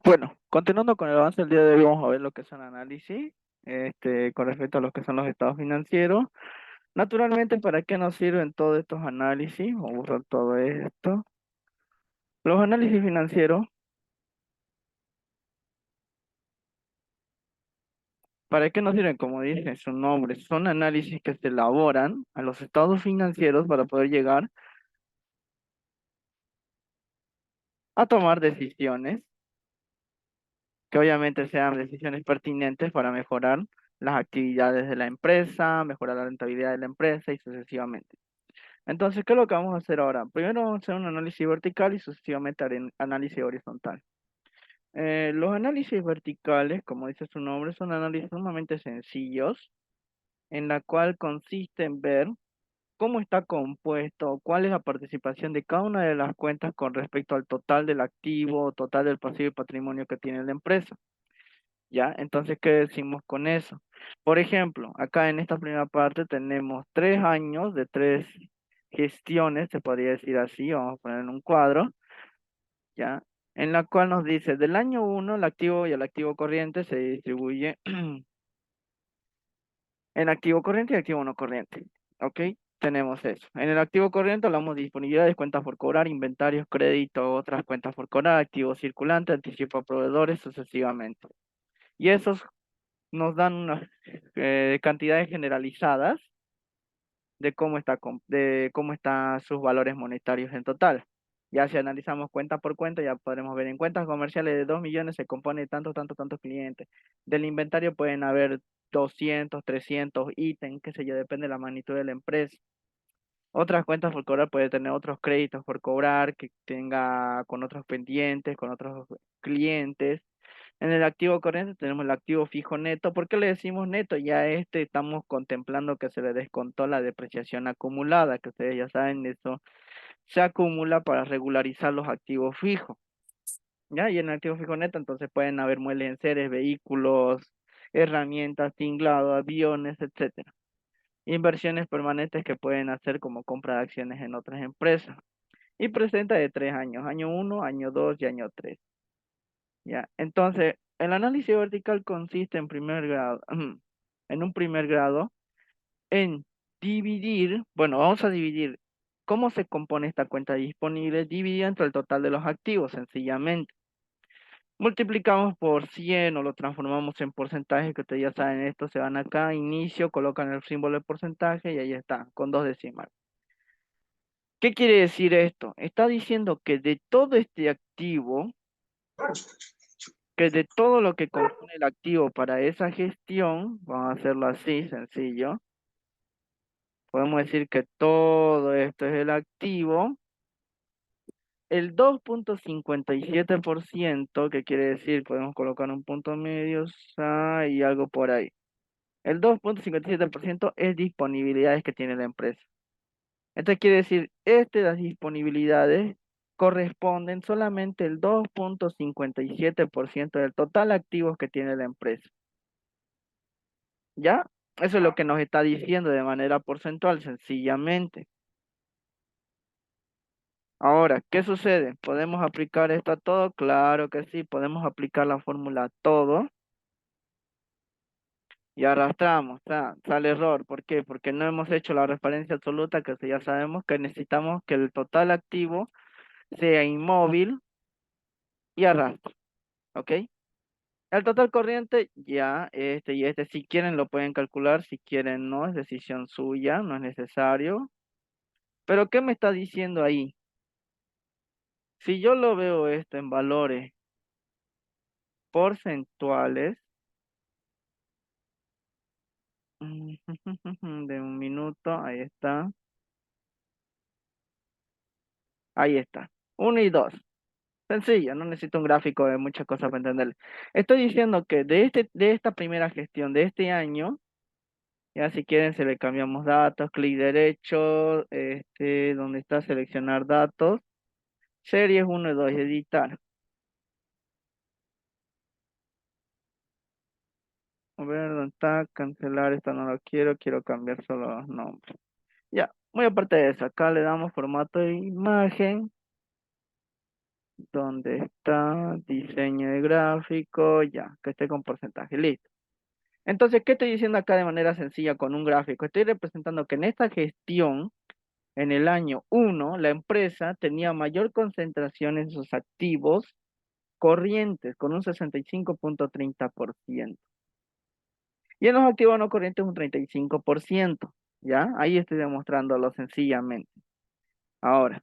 Bueno, continuando con el avance del día de hoy, vamos a ver lo que son análisis, con respecto a lo que son los estados financieros. Naturalmente, ¿para qué nos sirven todos estos análisis? Vamos a borrar todo esto. Los análisis financieros, ¿para qué nos sirven? Como dice su nombre, son análisis que se elaboran a los estados financieros para poder llegar a tomar decisiones, que obviamente sean decisiones pertinentes para mejorar las actividades de la empresa, mejorar la rentabilidad de la empresa y sucesivamente. Entonces, ¿qué es lo que vamos a hacer ahora? Primero vamos a hacer un análisis vertical y sucesivamente haré un análisis horizontal. Los análisis verticales, como dice su nombre, son análisis sumamente sencillos, en la cual consiste en ver cómo está compuesto, cuál es la participación de cada una de las cuentas con respecto al total del activo, total del pasivo y patrimonio que tiene la empresa. ¿Ya? Entonces, ¿qué decimos con eso? Por ejemplo, acá en esta primera parte tenemos 3 años de 3 gestiones, se podría decir así, vamos a poner en un cuadro, ¿ya? En la cual nos dice, del año uno el activo y el activo corriente se distribuye en activo corriente y activo no corriente, ¿ok? Tenemos eso. En el activo corriente hablamos de disponibilidades, cuentas por cobrar, inventarios, crédito, otras cuentas por cobrar, activo circulante, anticipo a proveedores, sucesivamente. Y esos nos dan unas cantidades generalizadas de cómo están sus valores monetarios en total. Ya si analizamos cuenta por cuenta, ya podremos ver en cuentas comerciales de 2 millones se compone de tantos clientes. Del inventario pueden haber 200 300 ítems, qué sé yo, depende de la magnitud de la empresa. Otras cuentas por cobrar puede tener otros créditos por cobrar que tenga con otros pendientes, con otros clientes. En el activo corriente tenemos el activo fijo neto. ¿Por qué le decimos neto? Ya estamos contemplando que se le descontó la depreciación acumulada, que ustedes ya saben, eso se acumula para regularizar los activos fijos. ¿Ya? Y en el activo fijo neto entonces pueden haber muebles en seres, vehículos, herramientas, tinglado, aviones, etcétera. Inversiones permanentes que pueden hacer como compra de acciones en otras empresas. Y presenta de 3 años, año uno, año 2 y año 3. ¿Ya? Entonces, el análisis vertical consiste en primer grado, en un primer grado, en dividir, bueno, vamos a dividir cómo se compone esta cuenta disponible, dividida entre el total de los activos, sencillamente. Multiplicamos por 100 o lo transformamos en porcentaje, que ustedes ya saben, esto se van acá, inicio, colocan el símbolo de porcentaje y ahí está, con dos decimales. ¿Qué quiere decir esto? Está diciendo que de todo este activo, que de todo lo que compone el activo para esa gestión, vamos a hacerlo así, sencillo, podemos decir que todo esto es el activo, el 2,57%, que quiere decir, podemos colocar un punto medio y algo por ahí. El 2,57% es disponibilidades que tiene la empresa. Esto quiere decir, las disponibilidades corresponden solamente el 2,57% del total activos que tiene la empresa. ¿Ya? Eso es lo que nos está diciendo de manera porcentual, sencillamente. Ahora, ¿qué sucede? ¿Podemos aplicar esto a todo? Claro que sí, podemos aplicar la fórmula a todo y arrastramos, sale error. ¿Por qué? Porque no hemos hecho la referencia absoluta, que ya sabemos que necesitamos que el total activo sea inmóvil y arrastre, ¿ok? El total corriente, ya, si quieren lo pueden calcular, si quieren no, es decisión suya, no es necesario. Pero ¿qué me está diciendo ahí? Si yo lo veo esto en valores porcentuales, de un minuto, ahí está, uno y dos, sencillo, no necesito un gráfico de muchas cosas para entenderlo. Estoy diciendo que de esta primera gestión de este año, ya si quieren se le cambiamos datos, clic derecho, donde está seleccionar datos, series uno y 2 editar. A ver, ¿dónde está? Cancelar, esta no lo quiero, quiero cambiar solo los nombres. Ya, muy aparte de eso, acá le damos formato de imagen, ¿Dónde está? Diseño de gráfico, ya, que esté con porcentaje, listo. Entonces, ¿qué estoy diciendo acá de manera sencilla con un gráfico? Estoy representando que en esta gestión, en el año uno, la empresa tenía mayor concentración en sus activos corrientes, con un 65,30%. Y en los activos no corrientes un 35%. ¿Ya? Ahí estoy demostrándolo sencillamente. Ahora,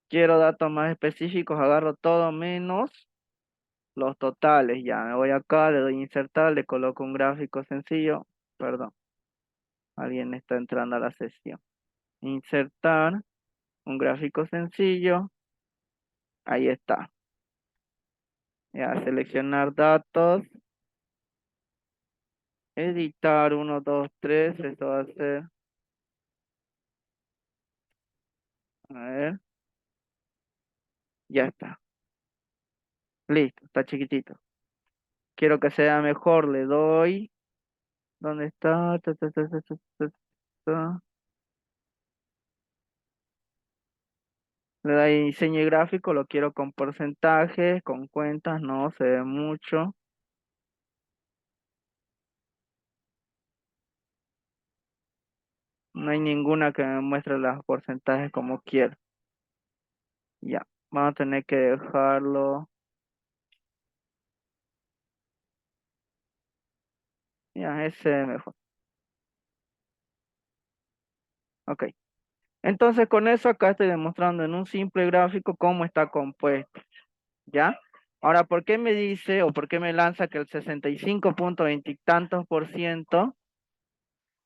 quiero datos más específicos, agarro todo menos los totales. Ya, me voy acá, le doy insertar, le coloco un gráfico sencillo. Perdón, alguien está entrando a la sesión. Insertar, un gráfico sencillo. Ahí está. Ya, seleccionar datos. Editar, uno, 2, 3. Esto va a ser, a ver, ya está. Listo, está chiquitito. Quiero que sea mejor, le doy. ¿Dónde está? Ta. Le doy diseño y gráfico, lo quiero con porcentajes, con cuentas, no se ve mucho. No hay ninguna que me muestre los porcentajes como quiero. Ya, vamos a tener que dejarlo. Ya, ese mejor. Ok. Entonces con eso acá estoy demostrando en un simple gráfico cómo está compuesto. ¿Ya? Ahora, ¿por qué me dice o por qué me lanza que el 65,20 y tantos por ciento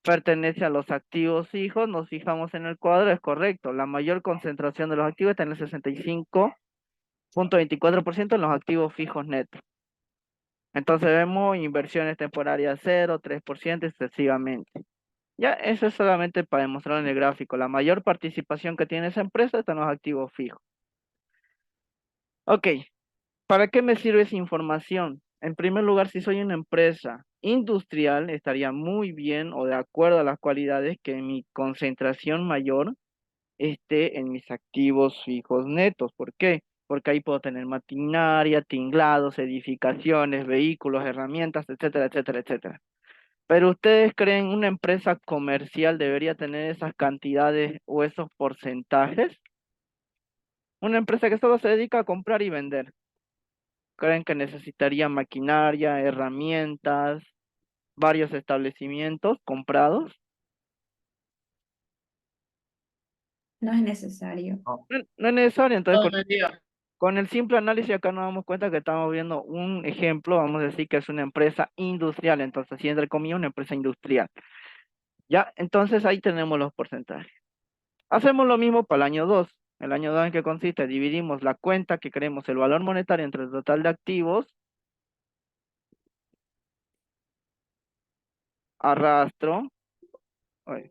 pertenece a los activos fijos? Nos fijamos en el cuadro, es correcto. La mayor concentración de los activos está en el 65,24% en los activos fijos netos. Entonces vemos inversiones temporarias 0, 3% y sucesivamente. Ya, eso es solamente para demostrar en el gráfico. La mayor participación que tiene esa empresa está en los activos fijos. Ok, ¿para qué me sirve esa información? En primer lugar, si soy una empresa industrial, estaría muy bien o de acuerdo a las cualidades que mi concentración mayor esté en mis activos fijos netos. ¿Por qué? Porque ahí puedo tener maquinaria, tinglados, edificaciones, vehículos, herramientas, etcétera, etcétera, etcétera. Pero ¿ustedes creen una empresa comercial debería tener esas cantidades o esos porcentajes? Una empresa que solo se dedica a comprar y vender. ¿Creen que necesitaría maquinaria, herramientas, varios establecimientos comprados? No es necesario. No, no es necesario. Entonces, Todo el día. con el simple análisis acá nos damos cuenta que estamos viendo un ejemplo, vamos a decir que es una empresa industrial, entonces, así entre comillas, una empresa industrial. Ya, entonces ahí tenemos los porcentajes. Hacemos lo mismo para el año 2. El año 2 en qué consiste, dividimos la cuenta que queremos, el valor monetario entre el total de activos, arrastro, ay,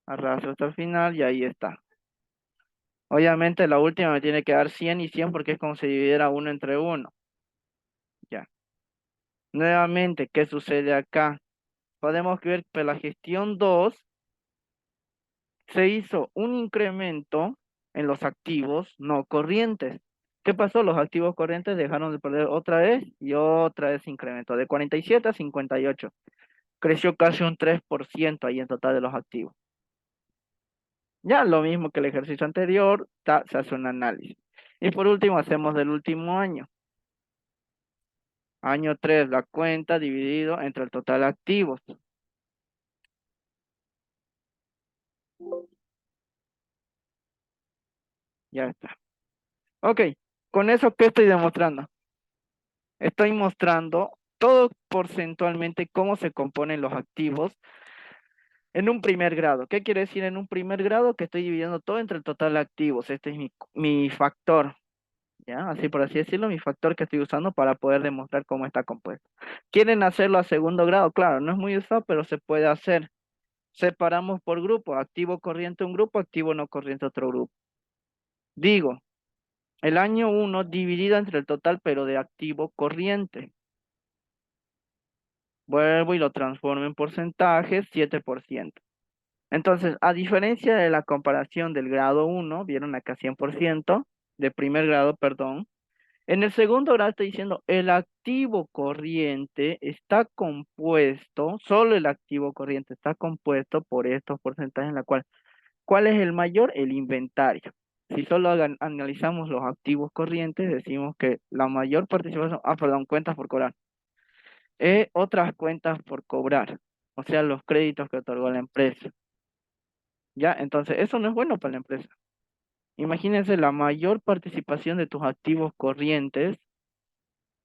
arrastro hasta el final y ahí está. Obviamente la última me tiene que dar 100 y 100 porque es como si dividiera uno entre uno. Ya. Nuevamente, ¿qué sucede acá? Podemos ver que la gestión 2 se hizo un incremento en los activos no corrientes. ¿Qué pasó? Los activos corrientes dejaron de perder otra vez y otra vez incrementó de 47 a 58. Creció casi un 3% ahí en total de los activos. Ya lo mismo que el ejercicio anterior, se hace un análisis. Y por último, hacemos del último año. Año 3 la cuenta dividido entre el total de activos. Ya está. Ok, con eso, ¿qué estoy demostrando? Estoy mostrando todo porcentualmente cómo se componen los activos en un primer grado. ¿Qué quiere decir en un primer grado? Que estoy dividiendo todo entre el total de activos. Este es mi factor, ¿ya? Así por así decirlo, mi factor que estoy usando para poder demostrar cómo está compuesto. ¿Quieren hacerlo a segundo grado? Claro, no es muy usado, pero se puede hacer. Separamos por grupo, activo corriente un grupo, activo no corriente otro grupo. Digo, el año 1 dividido entre el total, pero de activo corriente. Vuelvo y lo transformo en porcentajes, 7%. Entonces, a diferencia de la comparación del grado uno, vieron acá 100%, de primer grado, perdón. En el segundo grado está diciendo, el activo corriente está compuesto, solo el activo corriente está compuesto por estos porcentajes en la cual, ¿cuál es el mayor? El inventario. Si solo analizamos los activos corrientes, decimos que la mayor participación, perdón, cuentas por cobrar, otras cuentas por cobrar, o sea, los créditos que otorgó la empresa. ¿Ya? Entonces, eso no es bueno para la empresa. Imagínense, la mayor participación de tus activos corrientes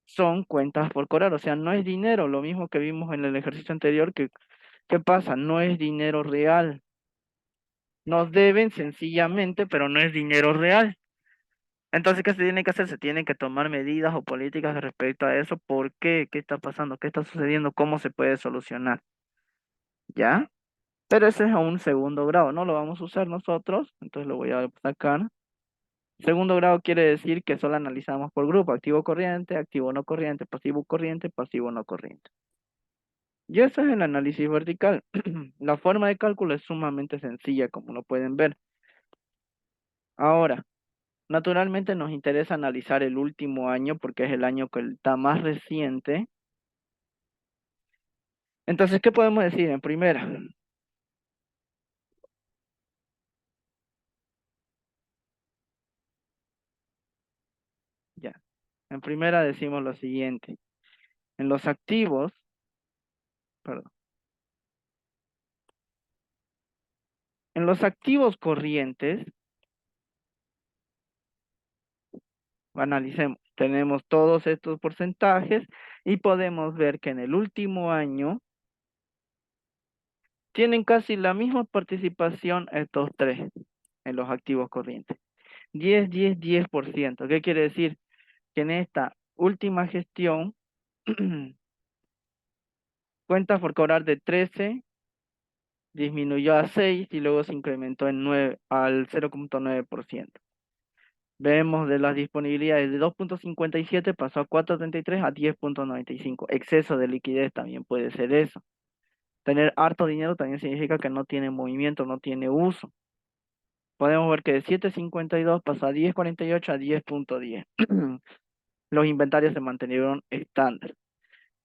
son cuentas por cobrar, o sea, no es dinero, lo mismo que vimos en el ejercicio anterior, que, ¿qué pasa? No es dinero real. Nos deben sencillamente, pero no es dinero real. Entonces, ¿qué se tiene que hacer? Se tienen que tomar medidas o políticas respecto a eso. ¿Por qué? ¿Qué está pasando? ¿Qué está sucediendo? ¿Cómo se puede solucionar? ¿Ya? Pero ese es a un segundo grado, no lo vamos a usar nosotros, entonces lo voy a sacar. Segundo grado quiere decir que solo analizamos por grupo, activo corriente, activo no corriente, pasivo no corriente. Y eso es el análisis vertical. La forma de cálculo es sumamente sencilla, como lo pueden ver. Ahora, naturalmente nos interesa analizar el último año porque es el año que está más reciente. Entonces, ¿qué podemos decir en primera? Ya. En primera decimos lo siguiente. En los activos, perdón, en los activos corrientes, analicemos, tenemos todos estos porcentajes y podemos ver que en el último año tienen casi la misma participación estos tres en los activos corrientes. 10%. ¿Qué quiere decir? Que en esta última gestión, cuentas por cobrar de 13 disminuyó a 6 y luego se incrementó en 9, al 0,9%. Vemos de las disponibilidades de 2,57 pasó a 4,33 a 10,95. Exceso de liquidez también puede ser eso. Tener harto dinero también significa que no tiene movimiento, no tiene uso. Podemos ver que de 7,52 pasó a 10,48 a 10,10. Los inventarios se mantuvieron estándar.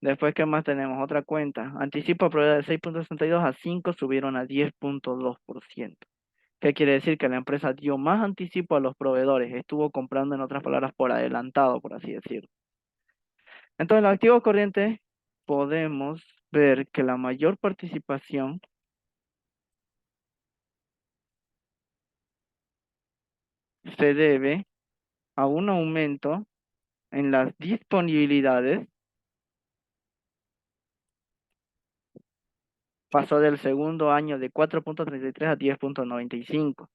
Después, ¿qué más tenemos? Otra cuenta. Anticipo a proveedor de 6,62 a 5 subieron a 10,2%. ¿Qué quiere decir? Que la empresa dio más anticipo a los proveedores, estuvo comprando, en otras palabras, por adelantado, por así decirlo. Entonces, los activos corrientes podemos ver que la mayor participación se debe a un aumento en las disponibilidades. Pasó del segundo año de 4,33 a 10,95.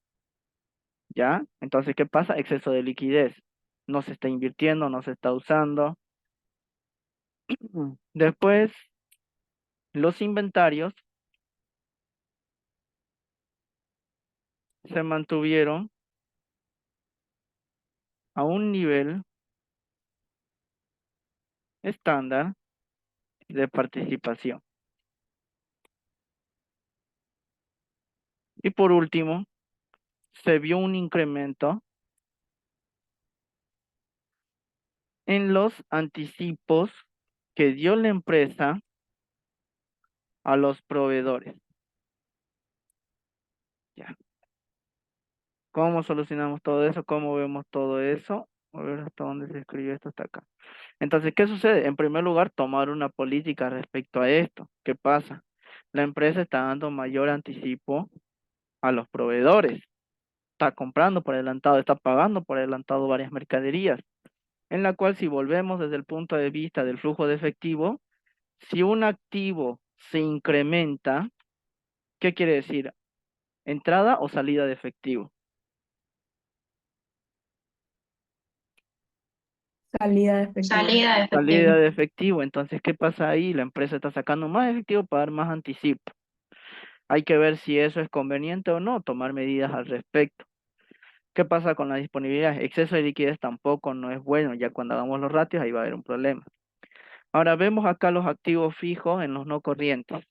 ¿Ya? Entonces, ¿qué pasa? Exceso de liquidez. No se está invirtiendo, no se está usando. Después, los inventarios se mantuvieron a un nivel estándar de participación. Y por último, se vio un incremento en los anticipos que dio la empresa a los proveedores. Ya. ¿Cómo solucionamos todo eso? ¿Cómo vemos todo eso? A ver hasta dónde se escribió esto hasta acá. Entonces, ¿qué sucede? En primer lugar, tomar una política respecto a esto. ¿Qué pasa? La empresa está dando mayor anticipo a los proveedores. Está comprando por adelantado, está pagando por adelantado varias mercaderías, en la cual, si volvemos desde el punto de vista del flujo de efectivo, si un activo se incrementa, ¿qué quiere decir? ¿Entrada o salida de efectivo? Salida de efectivo. Salida de Salida efectivo. de efectivo. Entonces, ¿qué pasa ahí? La empresa está sacando más efectivo para dar más anticipo. Hay que ver si eso es conveniente o no, tomar medidas al respecto. ¿Qué pasa con la disponibilidad? Exceso de liquidez tampoco no es bueno, ya cuando hagamos los ratios ahí va a haber un problema. Ahora vemos acá los activos fijos en los no corrientes.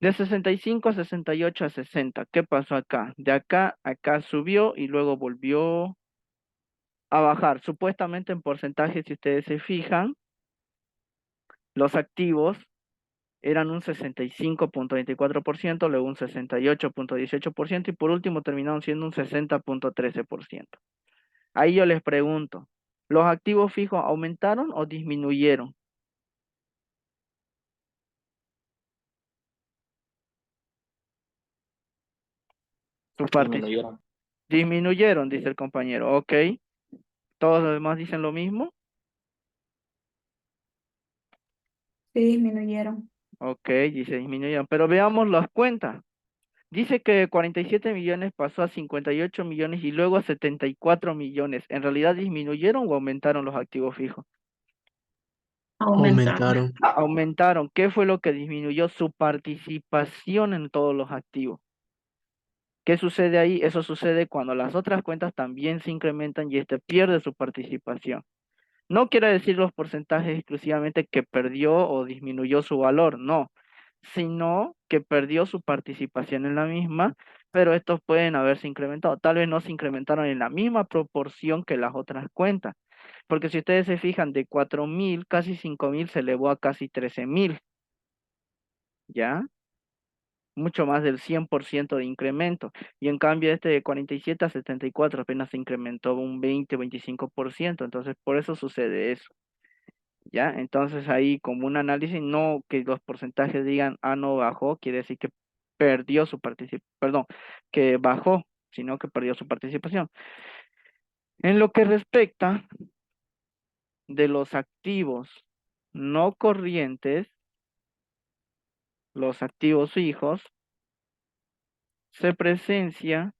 De 65 a 68 a 60. ¿Qué pasó acá? De acá a acá subió y luego volvió a bajar. Supuestamente en porcentaje, si ustedes se fijan, los activos eran un 65,24%, luego un 68,18% y por último terminaron siendo un 60,13%. Ahí yo les pregunto, ¿los activos fijos aumentaron o disminuyeron? Su Disminuyeron. disminuyeron, dice el compañero. Ok. ¿Todos los demás dicen lo mismo? Sí, disminuyeron. Ok, dice disminuyeron. Pero veamos las cuentas. Dice que 47 millones pasó a 58 millones y luego a 74 millones. ¿En realidad disminuyeron o aumentaron los activos fijos? Aumentaron. Aumentaron. Aumentaron. ¿Qué fue lo que disminuyó? Su participación en todos los activos. ¿Qué sucede ahí? Eso sucede cuando las otras cuentas también se incrementan y este pierde su participación. No quiere decir los porcentajes exclusivamente que perdió o disminuyó su valor, no, sino que perdió su participación en la misma, pero estos pueden haberse incrementado. Tal vez no se incrementaron en la misma proporción que las otras cuentas, porque si ustedes se fijan, de 4.000, casi 5.000 se elevó a casi 13.000, ¿ya? Mucho más del 100% de incremento. Y en cambio este de 47 a 74 apenas se incrementó un 20-25%, entonces por eso sucede eso. ¿Ya? Entonces ahí como un análisis, no que los porcentajes digan, ah, no bajó, quiere decir que perdió su participación, perdón, que bajó, sino que perdió su participación. En lo que respecta de los activos no corrientes, los activos fijos, se presencia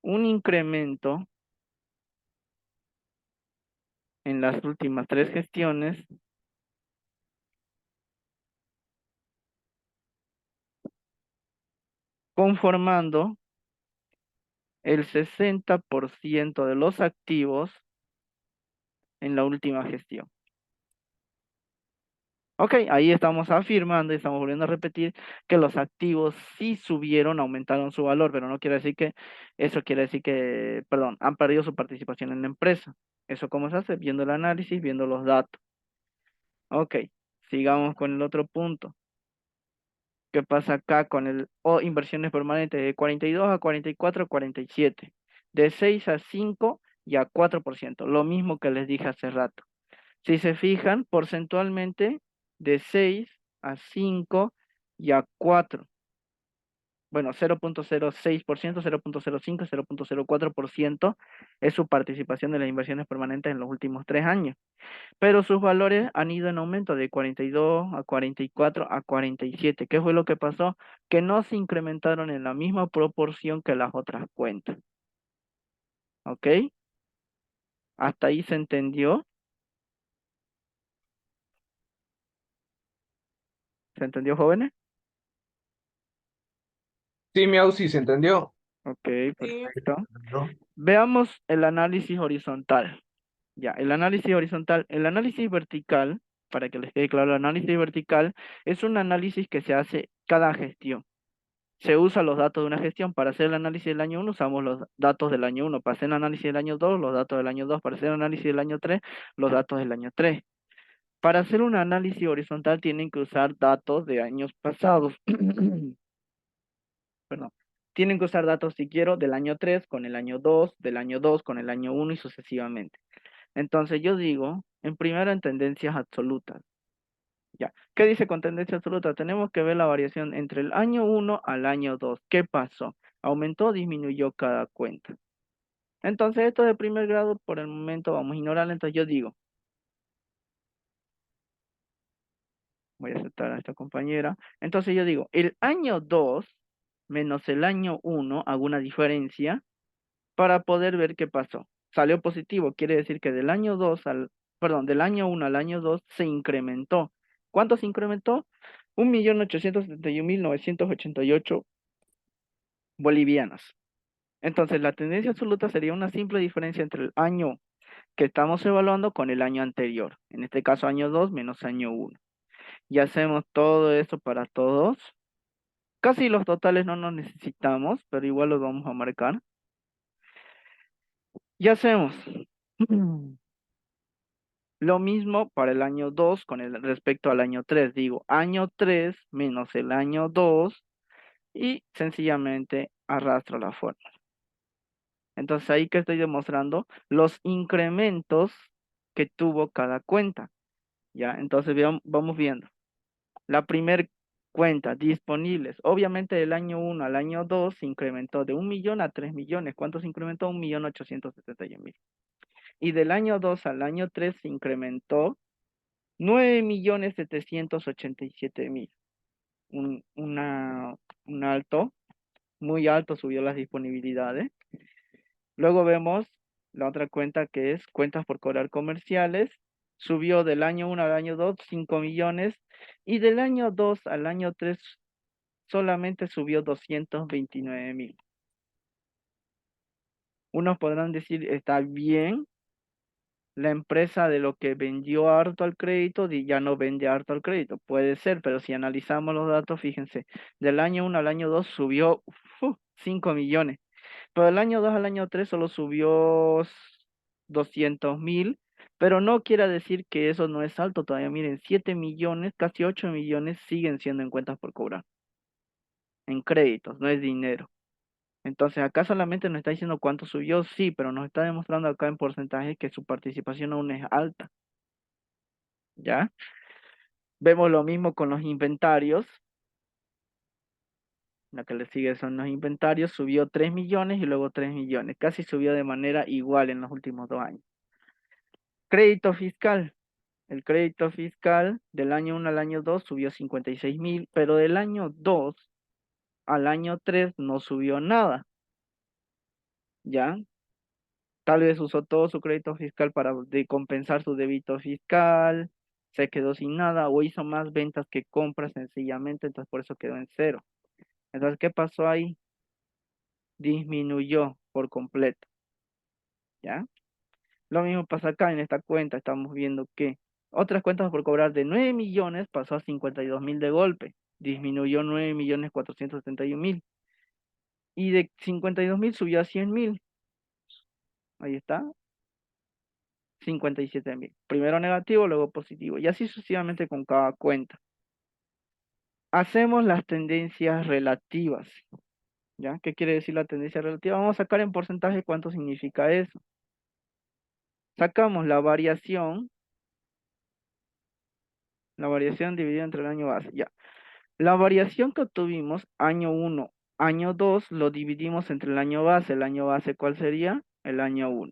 un incremento en las últimas 3 gestiones conformando el 60% de los activos en la última gestión. Ok, ahí estamos afirmando y estamos volviendo a repetir que los activos sí subieron, aumentaron su valor, pero no quiere decir que, eso quiere decir que, perdón, han perdido su participación en la empresa. ¿Eso cómo se hace? Viendo el análisis, viendo los datos. Ok, sigamos con el otro punto. ¿Qué pasa acá con el inversiones permanentes de 42 a 44 a 47? De 6 a 5 y a 4%, lo mismo que les dije hace rato. Si se fijan, porcentualmente de 6 a 5 y a 4. Bueno, 0,06%, 0,05, 0,04% es su participación de las inversiones permanentes en los últimos 3 años. Pero sus valores han ido en aumento de 42 a 44 a 47. ¿Qué fue lo que pasó? Que no se incrementaron en la misma proporción que las otras cuentas. ¿Ok? ¿Hasta ahí se entendió? ¿Se entendió, jóvenes? Sí, Miau, sí, ¿se entendió? Ok, Sí. perfecto. ¿No? Veamos el análisis horizontal. Ya, el análisis horizontal, el análisis vertical, para que les quede claro, el análisis vertical es un análisis que se hace cada gestión. Se usa los datos de una gestión. Para hacer el análisis del año 1 usamos los datos del año 1. Para hacer el análisis del año 2 los datos del año 2. Para hacer el análisis del año 3 los datos del año 3. Para hacer un análisis horizontal tienen que usar datos de años pasados. Perdón. Tienen que usar datos, si quiero, del año 3 con el año 2, del año 2 con el año 1 y sucesivamente. Entonces yo digo, en primero en tendencias absolutas. Ya. ¿Qué dice con tendencia absoluta? Tenemos que ver la variación entre el año 1 al año 2. ¿Qué pasó? ¿Aumentó o disminuyó cada cuenta? Entonces esto de primer grado por el momento vamos a ignorarlo. Entonces yo digo, voy a aceptar a esta compañera. Entonces yo digo, el año 2 menos el año 1 hago una diferencia para poder ver qué pasó. Salió positivo, quiere decir que del año 2 al, perdón, del año 1 al año 2 se incrementó. ¿Cuánto se incrementó? 1.871.988 bolivianos. Entonces, la tendencia absoluta sería una simple diferencia entre el año que estamos evaluando con el año anterior. En este caso, año 2 menos año 1. y hacemos todo eso para todos. Casi los totales no nos necesitamos, pero igual los vamos a marcar. Y hacemos lo mismo para el año 2 con el respecto al año 3. Digo, año 3 menos el año 2 y sencillamente arrastro la fórmula. Entonces ahí que estoy demostrando los incrementos que tuvo cada cuenta. ¿Ya? Entonces vamos viendo. La primer cuenta disponibles. Obviamente del año 1 al año 2 se incrementó de 1.000.000 a 3 millones. ¿Cuánto se incrementó? 1.871.000. Y del año 2 al año 3 se incrementó 9.787.000. Un alto, muy alto subió las disponibilidades. Luego vemos la otra cuenta que es cuentas por cobrar comerciales. Subió del año 1 al año 2 5 millones y del año 2 al año 3 solamente subió 229.000. Unos podrán decir, está bien, la empresa de lo que vendió harto al crédito ya no vende harto al crédito. Puede ser, pero si analizamos los datos, fíjense, del año 1 al año 2 subió 5 millones. Pero del año 2 al año 3 solo subió 200.000, pero no quiere decir que eso no es alto todavía. Miren, 7 millones, casi 8 millones siguen siendo en cuentas por cobrar, en créditos, no es dinero. Entonces acá solamente nos está diciendo cuánto subió, sí, pero nos está demostrando acá en porcentaje que su participación aún es alta, ¿ya? Vemos lo mismo con los inventarios. La que le sigue son los inventarios, subió 3 millones y luego 3 millones, casi subió de manera igual en los últimos 2 años. Crédito fiscal. El crédito fiscal del año 1 al año 2 subió 56.000, pero del año 2 al año 3 no subió nada, ¿ya? Tal vez usó todo su crédito fiscal para compensar su débito fiscal, se quedó sin nada o hizo más ventas que compras sencillamente, entonces por eso quedó en cero. Entonces, ¿qué pasó ahí? Disminuyó por completo, ¿ya? Lo mismo pasa acá en esta cuenta, estamos viendo que otras cuentas por cobrar de 9 millones pasó a 52.000 de golpe, disminuyó 9.471.000 y de 52.000 subió a 100.000, ahí está, 57.000. Primero negativo, luego positivo y así sucesivamente con cada cuenta. Hacemos las tendencias relativas, ¿ya? ¿Qué quiere decir la tendencia relativa? Vamos a sacar en porcentaje cuánto significa eso. Sacamos la variación dividida entre el año base, ya. La variación que obtuvimos año 1, año 2, lo dividimos entre el año base. ¿El año base cuál sería? El año 1,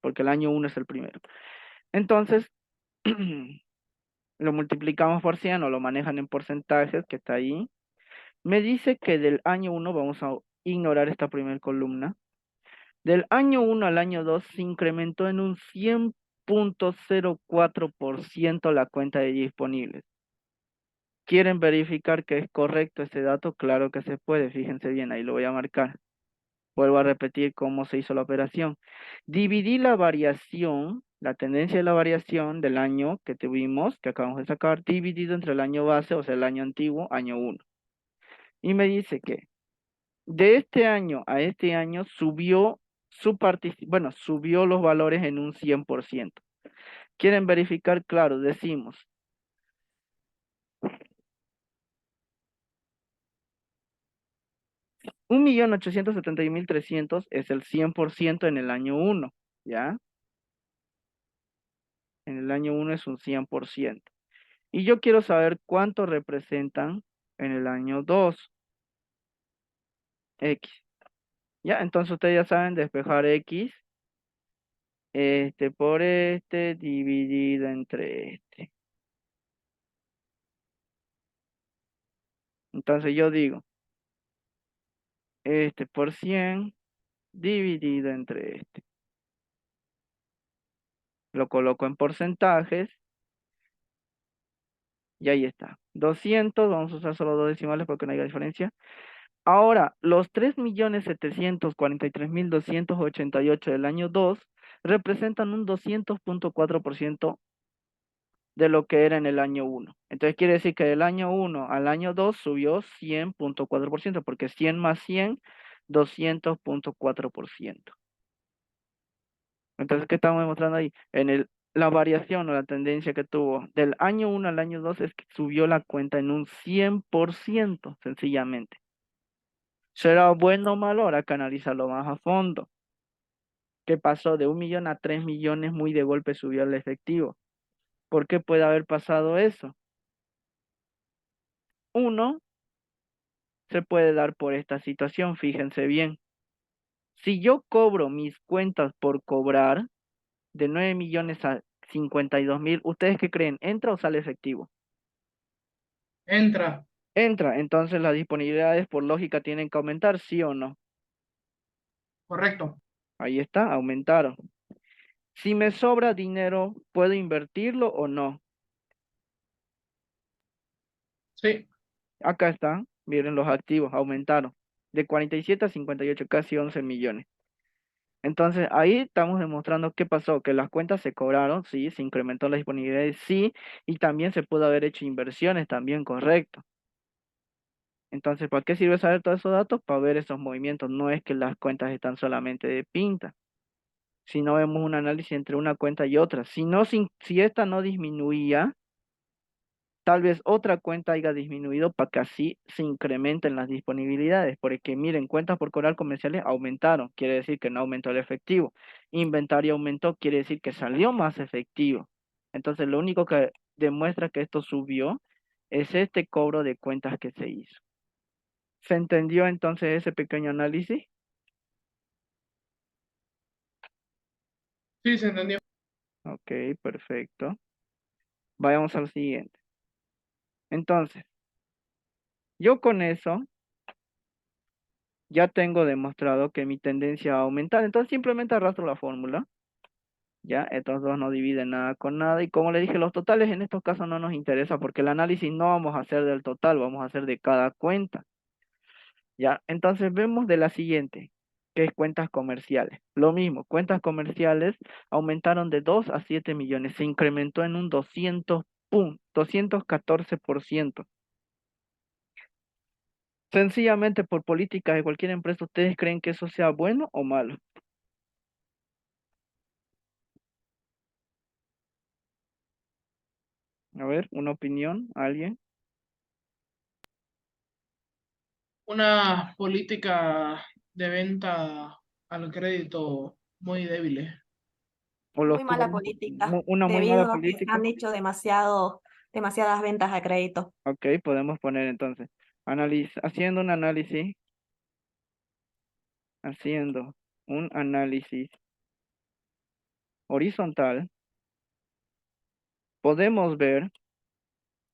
porque el año 1 es el primero. Entonces, lo multiplicamos por 100 o lo manejan en porcentajes, que está ahí. Me dice que del año 1, vamos a ignorar esta primera columna, del año 1 al año 2 se incrementó en un 100.04% la cuenta de disponibles. ¿Quieren verificar que es correcto ese dato? Claro que se puede, fíjense bien, ahí lo voy a marcar. Vuelvo a repetir cómo se hizo la operación. Dividí la variación, la tendencia de la variación del año que tuvimos, que acabamos de sacar, dividido entre el año base, o sea, el año antiguo, año 1. Y me dice que de este año a este año subió subió los valores en un 100%. ¿Quieren verificar? Claro, decimos 1.871.300 es el 100% en el año 1, ¿ya? En el año 1 es un 100%. Y yo quiero saber cuánto representan en el año 2, X. ¿Ya? Entonces ustedes ya saben despejar X, por dividido entre este. Entonces yo digo, por 100 dividido entre este. Lo coloco en porcentajes y ahí está. 200, vamos a usar solo dos decimales porque no hay diferencia. Ahora, los 3.743.288 del año 2 representan un 200.4% de lo que era en el año 1. Entonces quiere decir que del año 1 al año 2 subió 100.4%, porque 100 más 100, 200.4%. Entonces, ¿qué estamos demostrando ahí? La variación o la tendencia que tuvo del año 1 al año 2 es que subió la cuenta en un 100%, sencillamente. ¿Será bueno o malo? Ahora hay que analizarlo más a fondo. ¿Qué pasó? De 1 millón a 3 millones, muy de golpe subió el efectivo. ¿Por qué puede haber pasado eso? Uno, se puede dar por esta situación, fíjense bien. Si yo cobro mis cuentas por cobrar de 9 millones a 52.000, ¿ustedes qué creen? ¿Entra o sale efectivo? Entra. Entra, entonces las disponibilidades por lógica tienen que aumentar, ¿sí o no? Correcto. Ahí está, aumentaron. Si me sobra dinero, ¿puedo invertirlo o no? Sí. Acá está, miren los activos, aumentaron de 47 a 58, casi 11 millones. Entonces ahí estamos demostrando qué pasó, que las cuentas se cobraron, sí, se incrementó la disponibilidad, sí, y también se pudo haber hecho inversiones, también correcto. Entonces, ¿para qué sirve saber todos esos datos? Para ver esos movimientos. No es que las cuentas están solamente de pinta, si no vemos un análisis entre una cuenta y otra. Si esta no disminuía, tal vez otra cuenta haya disminuido para que así se incrementen las disponibilidades. Porque miren, cuentas por cobrar comerciales aumentaron, quiere decir que no aumentó el efectivo. Inventario aumentó, quiere decir que salió más efectivo. Entonces, lo único que demuestra que esto subió es este cobro de cuentas que se hizo. ¿Se entendió entonces ese pequeño análisis? Sí, se entendió. Ok, perfecto. Vayamos al siguiente. Entonces, yo con eso ya tengo demostrado que mi tendencia va a aumentar. Entonces simplemente arrastro la fórmula. Ya, estos dos no dividen nada con nada. Y como le dije, los totales en estos casos no nos interesa porque el análisis no vamos a hacer del total, vamos a hacer de cada cuenta. Ya, entonces vemos de la siguiente, que es cuentas comerciales. Lo mismo, cuentas comerciales aumentaron de 2 a 7 millones, se incrementó en un 214%. Sencillamente por políticas de cualquier empresa, ¿ustedes creen que eso sea bueno o malo? A ver, una opinión, ¿alguien? Una política de venta al crédito muy débil. ¿O los Muy tuvo mala política, una muy mala debido a que se política? han hecho demasiadas ventas a crédito. Ok, podemos poner entonces, haciendo un análisis horizontal, podemos ver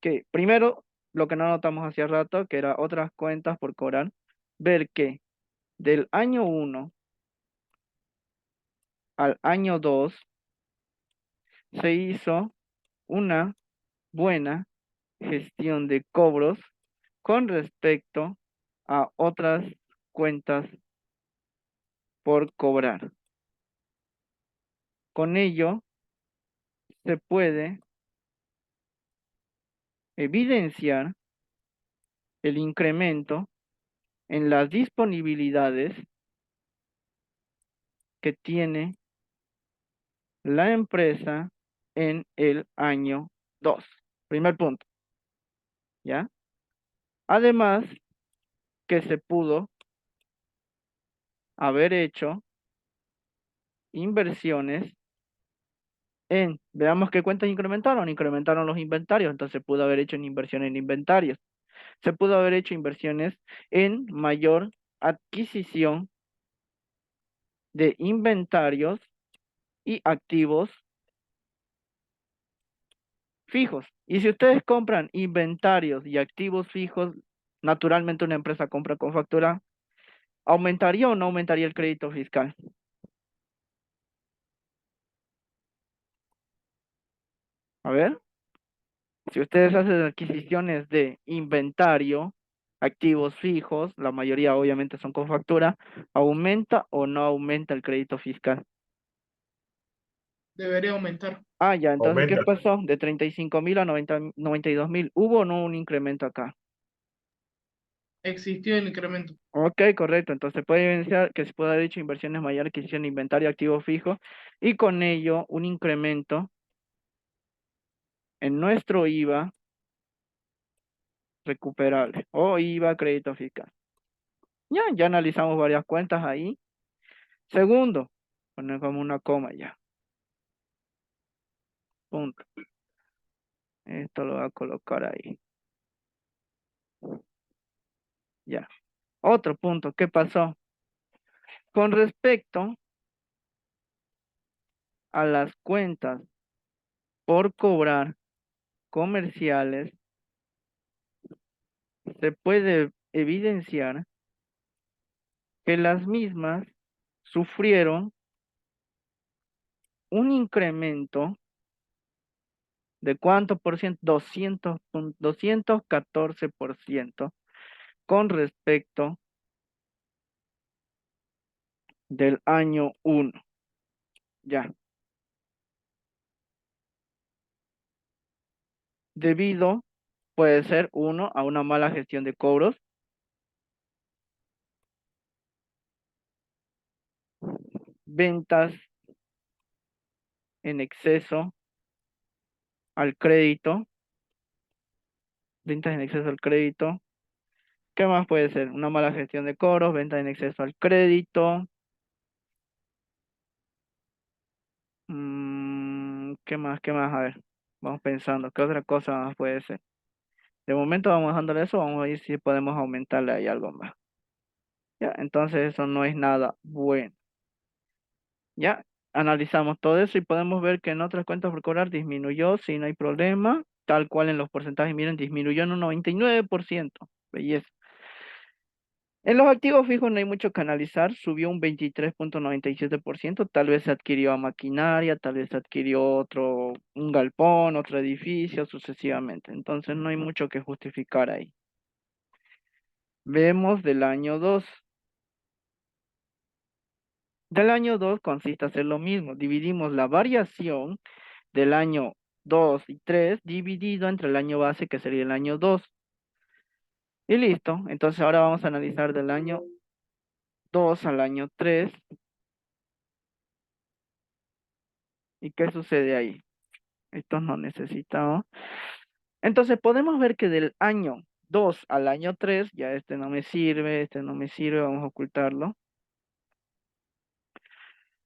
que primero, lo que no notamos hace rato, que era otras cuentas por cobrar, ver que del año 1 al año 2 se hizo una buena gestión de cobros con respecto a otras cuentas por cobrar. Con ello se puede evidenciar el incremento en las disponibilidades que tiene la empresa en el año 2. Primer punto, ¿ya? Además, que se pudo haber hecho inversiones veamos qué cuentas incrementaron los inventarios, entonces pudo haber hecho inversión en inventarios, se pudo haber hecho inversiones en mayor adquisición de inventarios y activos fijos. Y si ustedes compran inventarios y activos fijos, naturalmente una empresa compra con factura, ¿aumentaría o no aumentaría el crédito fiscal? A ver, si ustedes hacen adquisiciones de inventario, activos fijos, la mayoría obviamente son con factura, ¿aumenta o no aumenta el crédito fiscal? Debería aumentar. Ah, ya, entonces, ¿qué Aumenta. pasó? De 35.000 a 92.000. ¿Hubo o no un incremento acá? Existió el incremento. Ok, correcto. Entonces puede evidenciar que se puede haber hecho inversiones mayores que hicieron inventario activo fijo y con ello un incremento en nuestro IVA recuperable o IVA crédito fiscal. Ya analizamos varias cuentas ahí. Segundo, poner como una coma ya. Punto. Esto lo voy a colocar ahí. Ya. Otro punto, ¿qué pasó? Con respecto a las cuentas por cobrar comerciales, se puede evidenciar que las mismas sufrieron un incremento de ¿cuánto por ciento? 214% con respecto del año 1. Ya. Debido, puede ser uno, a una mala gestión de cobros, ventas en exceso al crédito, ventas en exceso al crédito. ¿Qué más puede ser? Una mala gestión de cobros, ventas en exceso al crédito. ¿Qué más? ¿Qué más? A ver, vamos pensando, ¿qué otra cosa más puede ser? De momento vamos dejándole eso, vamos a ver si podemos aumentarle ahí algo más. Ya, entonces eso no es nada bueno. Ya, analizamos todo eso y podemos ver que en otras cuentas por cobrar disminuyó, si no hay problema, tal cual en los porcentajes, miren, disminuyó en un 99%. Belleza. En los activos fijos no hay mucho que analizar, subió un 23.97%, tal vez se adquirió maquinaria, tal vez se adquirió otro, un galpón, otro edificio, sucesivamente. Entonces no hay mucho que justificar ahí. Vemos del año 2. Del año 2 consiste hacer lo mismo, dividimos la variación del año 2 y 3 dividido entre el año base que sería el año 2. Y listo, entonces ahora vamos a analizar del año 2 al año 3. ¿Y qué sucede ahí? Esto no necesitamos. Entonces podemos ver que del año 2 al año 3, ya este no me sirve, vamos a ocultarlo.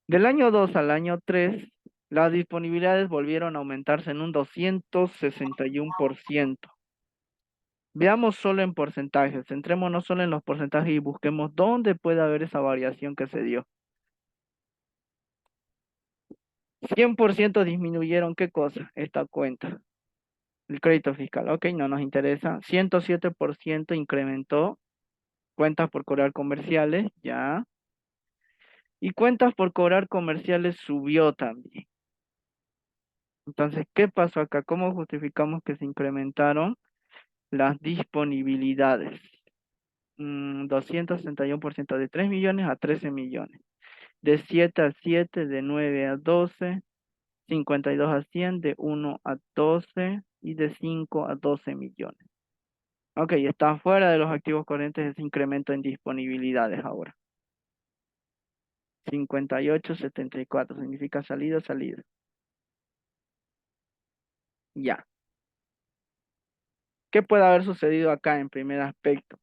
Del año 2 al año 3, las disponibilidades volvieron a aumentarse en un 261%. Veamos solo en porcentajes, centrémonos solo en los porcentajes y busquemos dónde puede haber esa variación que se dio. 100% disminuyeron, ¿qué cosa? Esta cuenta. El crédito fiscal, ok, no nos interesa. 107% incrementó cuentas por cobrar comerciales, ya. Y cuentas por cobrar comerciales subió también. Entonces, ¿qué pasó acá? ¿Cómo justificamos que se incrementaron las disponibilidades? 261% de 3 millones a 13 millones. De 7 a 7, de 9 a 12, 52 a 100, de 1 a 12 y de 5 a 12 millones. Ok, está fuera de los activos corrientes ese incremento en disponibilidades ahora. 58,74 significa salida, salida. Ya. ¿Qué puede haber sucedido acá en primer aspecto?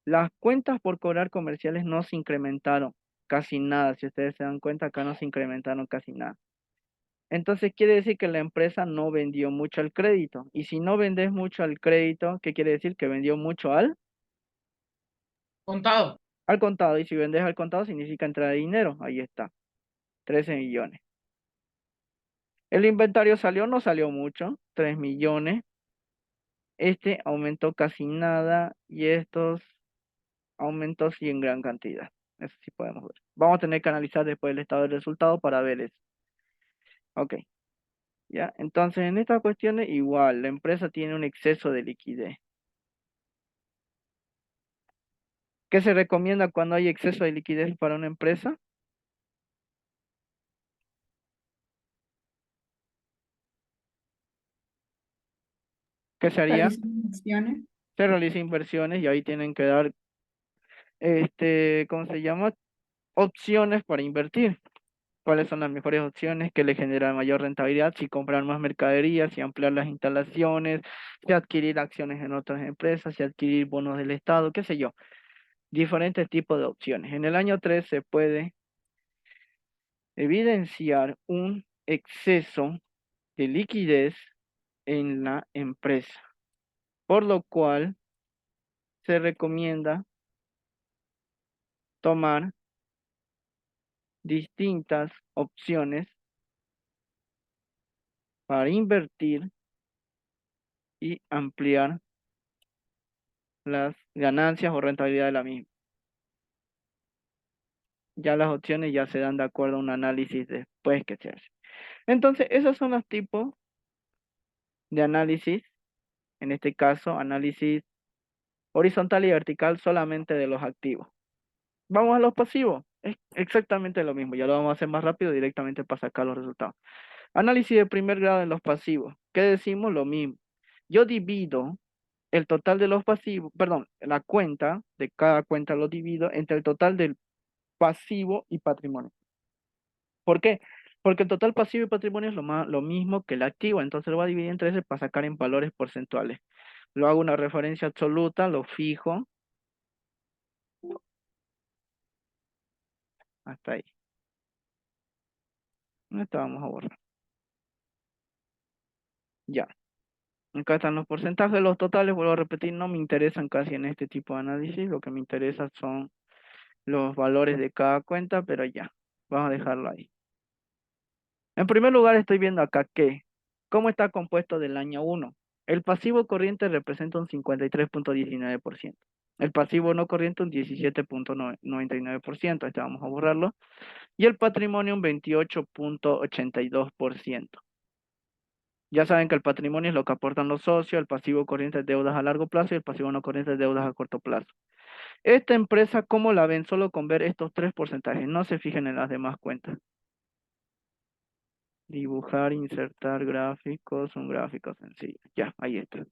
Las cuentas por cobrar comerciales no se incrementaron casi nada. Si ustedes se dan cuenta, acá no se incrementaron casi nada. Entonces quiere decir que la empresa no vendió mucho al crédito. Y si no vendes mucho al crédito, ¿qué quiere decir? Que vendió mucho Contado. al contado. Y si vendes al contado significa entrada de dinero. Ahí está. 13 millones. El inventario salió, no salió mucho. 3 millones. Este aumentó casi nada. Y estos aumentó sí en gran cantidad. Eso sí podemos ver. Vamos a tener que analizar después el estado de resultado para ver eso. Ok. Ya. Entonces en estas cuestiones igual. La empresa tiene un exceso de liquidez. ¿Qué se recomienda cuando hay exceso de liquidez para una empresa? ¿Qué se haría? Realizar inversiones. Se realiza inversiones y ahí tienen que dar, ¿cómo se llama? Opciones para invertir. ¿Cuáles son las mejores opciones que le generan mayor rentabilidad? Si comprar más mercadería, si ampliar las instalaciones, si adquirir acciones en otras empresas, si adquirir bonos del Estado, qué sé yo. Diferentes tipos de opciones. En el año 3 se puede evidenciar un exceso de liquidez en la empresa, por lo cual se recomienda tomar distintas opciones para invertir y ampliar las ganancias o rentabilidad de la misma. Ya las opciones ya se dan de acuerdo a un análisis después que se hace. Entonces, esos son los tipos de análisis, en este caso, análisis horizontal y vertical solamente de los activos. Vamos a los pasivos, es exactamente lo mismo, ya lo vamos a hacer más rápido directamente para sacar los resultados. Análisis de primer grado en los pasivos, ¿qué decimos? Lo mismo. Yo divido el total de los pasivos, perdón, la cuenta de cada cuenta lo divido entre el total del pasivo y patrimonio. ¿Por qué? Porque el total pasivo y patrimonio es lo mismo que el activo, entonces lo voy a dividir entre ese para sacar en valores porcentuales. Lo hago una referencia absoluta, lo fijo hasta ahí. Esto vamos a borrar. Ya. Acá están los porcentajes, los totales, vuelvo a repetir, no me interesan casi en este tipo de análisis, lo que me interesa son los valores de cada cuenta, pero ya, vamos a dejarlo ahí. En primer lugar, estoy viendo acá cómo está compuesto del año 1. El pasivo corriente representa un 53.19%. El pasivo no corriente un 17.99%. Este vamos a borrarlo. Y el patrimonio un 28.82%. Ya saben que el patrimonio es lo que aportan los socios, el pasivo corriente es deudas a largo plazo y el pasivo no corriente es deudas a corto plazo. Esta empresa, ¿cómo la ven? Solo con ver estos tres porcentajes. No se fijen en las demás cuentas. Dibujar, insertar gráficos, un gráfico sencillo. Ya, ahí está.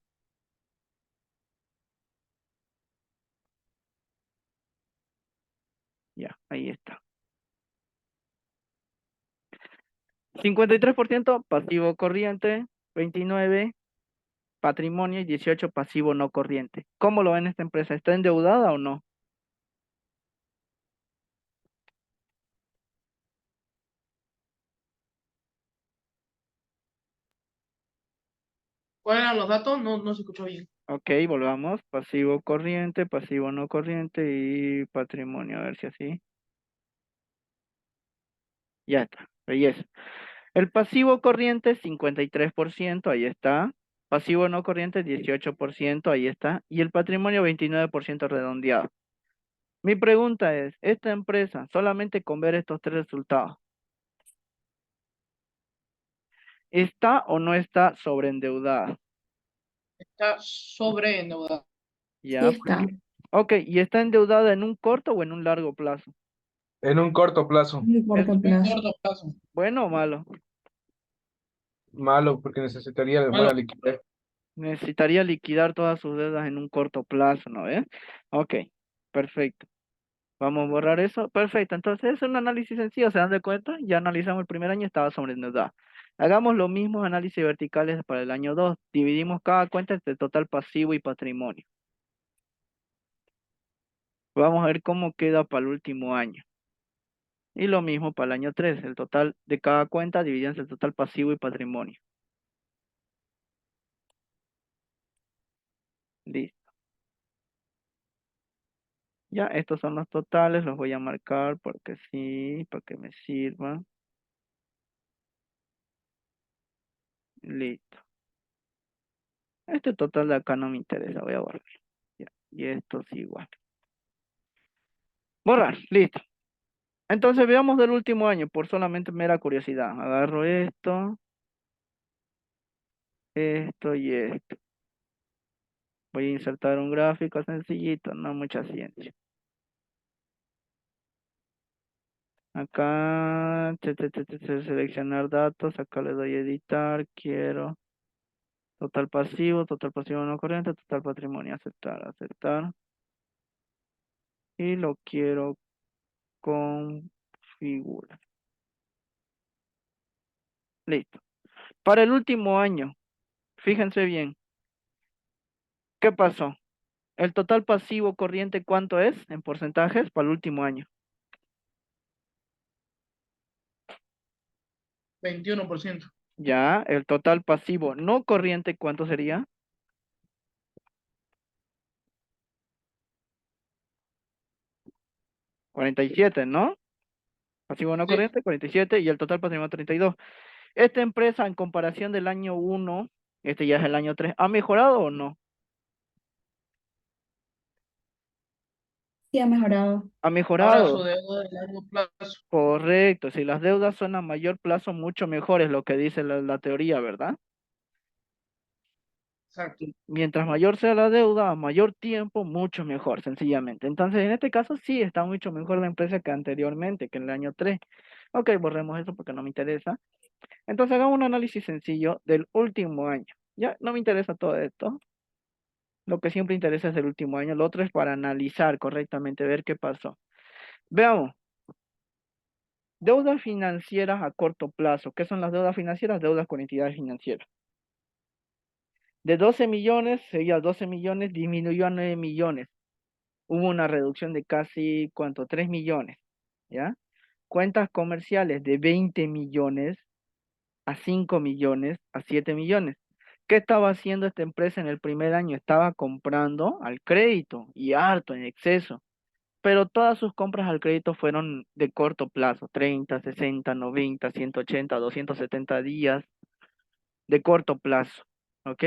Ya, ahí está. 53% pasivo corriente, 29 patrimonio y 18 pasivo no corriente. ¿Cómo lo ven esta empresa? ¿Está endeudada o no? ¿Cuáles eran los datos? No se escuchó bien. Ok, volvamos. Pasivo corriente, pasivo no corriente y patrimonio. A ver si así. Ya está. Belleza. El pasivo corriente, 53%, ahí está. Pasivo no corriente, 18%, ahí está. Y el patrimonio, 29% redondeado. Mi pregunta es, ¿esta empresa, solamente con ver estos tres resultados, está o no está sobreendeudada? Está sobreendeudado. Sí Ya. está. Ok, ¿y está endeudada en un corto o en un largo plazo? En un corto plazo. Muy corto En plazo. corto plazo. ¿Bueno o malo? Malo, porque necesitaría de Malo. buena liquidez. Necesitaría liquidar todas sus deudas en un corto plazo, ¿no ves? Ok, perfecto. Vamos a borrar eso. Perfecto. Entonces es un análisis sencillo, ¿se dan de cuenta? Ya analizamos el primer año, estaba sobreendeudada. Hagamos los mismos análisis verticales para el año 2. Dividimos cada cuenta entre total pasivo y patrimonio. Vamos a ver cómo queda para el último año. Y lo mismo para el año 3. El total de cada cuenta dividido entre el total pasivo y patrimonio. Listo. Ya, estos son los totales, los voy a marcar porque sí, para que me sirva. Listo. Este total de acá no me interesa, voy a borrar. Ya, y esto sí igual. Borrar, listo. Entonces veamos del último año, por solamente mera curiosidad. Agarro esto y esto. Voy a insertar un gráfico sencillito, no mucha ciencia. Acá, seleccionar datos, acá le doy editar, quiero Total pasivo no corriente, total patrimonio, aceptar, aceptar. Y lo quiero configurar. Listo. Para el último año, fíjense bien, ¿qué pasó? El total pasivo corriente, ¿cuánto es en porcentajes para el último año? 21%. Ya, el total pasivo no corriente, ¿cuánto sería? 47, ¿no? Pasivo no Sí, corriente, 47, y el total patrimonio 32. Esta empresa, en comparación del año 1, este ya es el año 3, ¿ha mejorado o no? Sí, ha mejorado. Ha ahora su mejorado. deuda de largo plazo. Correcto. Si las deudas son a mayor plazo, mucho mejor es lo que dice la teoría, ¿verdad? Exacto. Mientras mayor sea la deuda, a mayor tiempo, mucho mejor, sencillamente. Entonces, en este caso, sí está mucho mejor la empresa que anteriormente, que en el año 3. Ok, borremos eso porque no me interesa. Entonces, hagamos un análisis sencillo del último año. Ya, no me interesa todo esto. Lo que siempre interesa es el último año. Lo otro es para analizar correctamente, ver qué pasó. Veamos. Deudas financieras a corto plazo. ¿Qué son las deudas financieras? Deudas con entidades financieras. De 12 millones, seguía 12 millones, disminuyó a 9 millones. Hubo una reducción de casi, ¿cuánto? 3 millones, ¿ya? Cuentas comerciales de 20 millones a 5 millones a 7 millones. ¿Qué estaba haciendo esta empresa en el primer año? Estaba comprando al crédito y harto, en exceso. Pero todas sus compras al crédito fueron de corto plazo, 30, 60, 90, 180, 270 días de corto plazo, ¿ok?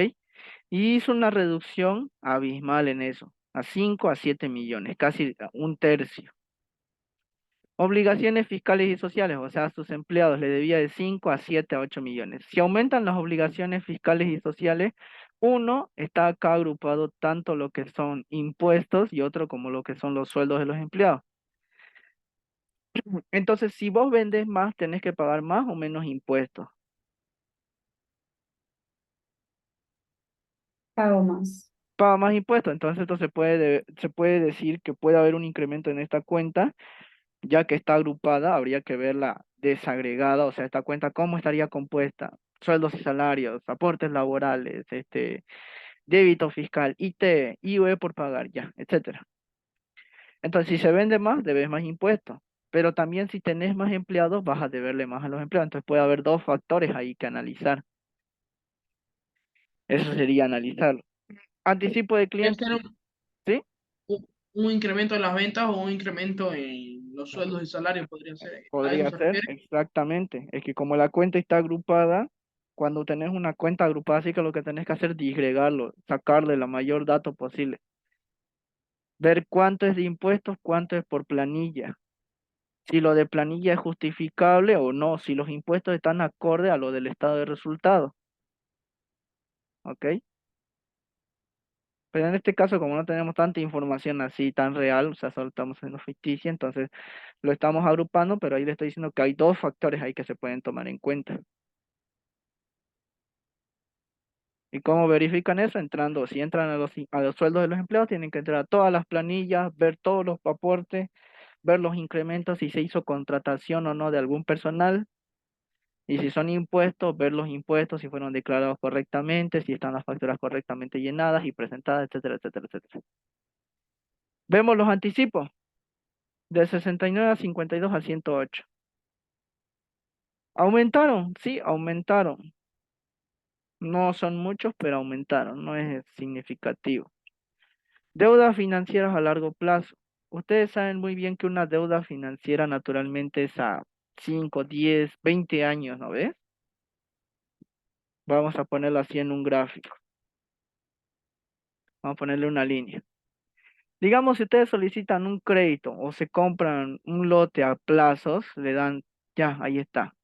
Y hizo una reducción abismal en eso, a 5 a 7 millones, casi un tercio. Obligaciones fiscales y sociales, o sea, a sus empleados le debía de 5 a 7 a 8 millones. Si aumentan las obligaciones fiscales y sociales, uno está acá agrupado tanto lo que son impuestos y otro como lo que son los sueldos de los empleados. Entonces, si vos vendes más, tenés que pagar más o menos impuestos. Pago más. Paga más impuestos, entonces esto se puede decir que puede haber un incremento en esta cuenta, ya que está agrupada, habría que verla desagregada, o sea, esta cuenta, ¿cómo estaría compuesta? Sueldos y salarios, aportes laborales, débito fiscal, IT, IVA por pagar, ya, etcétera. Entonces, si se vende más, debes más impuestos. Pero también si tenés más empleados, vas a deberle más a los empleados. Entonces puede haber dos factores ahí que analizar. Eso sería analizarlo. Anticipo de Puede clientes, ser ¿sí? un incremento en las ventas o un incremento en los sueldos y salarios, podría ser. ¿A eso Podría se ser, refiere? exactamente. Es que como la cuenta está agrupada, cuando tenés una cuenta agrupada, así que lo que tenés que hacer es disgregarlo, sacarle la mayor dato posible. Ver cuánto es de impuestos, cuánto es por planilla. Si lo de planilla es justificable o no, si los impuestos están acorde a lo del estado de resultados, ¿ok? Pero en este caso, como no tenemos tanta información así tan real, o sea, solo estamos haciendo ficticia, entonces lo estamos agrupando, pero ahí le estoy diciendo que hay dos factores ahí que se pueden tomar en cuenta. ¿Y cómo verifican eso? Entrando, si entran a los sueldos de los empleados, tienen que entrar a todas las planillas, ver todos los aportes, ver los incrementos, si se hizo contratación o no de algún personal, y si son impuestos, ver los impuestos, si fueron declarados correctamente, si están las facturas correctamente llenadas y presentadas, etcétera, etcétera, etcétera. Vemos los anticipos, de 69 a 52 a 108. ¿Aumentaron? Sí, aumentaron. No son muchos, pero aumentaron, no es significativo. Deudas financieras a largo plazo. Ustedes saben muy bien que una deuda financiera naturalmente es a 5, 10, 20 años, ¿no ves? Vamos a ponerlo así en un gráfico. Vamos a ponerle una línea. Digamos, si ustedes solicitan un crédito o se compran un lote a plazos, le dan, ya, ahí está.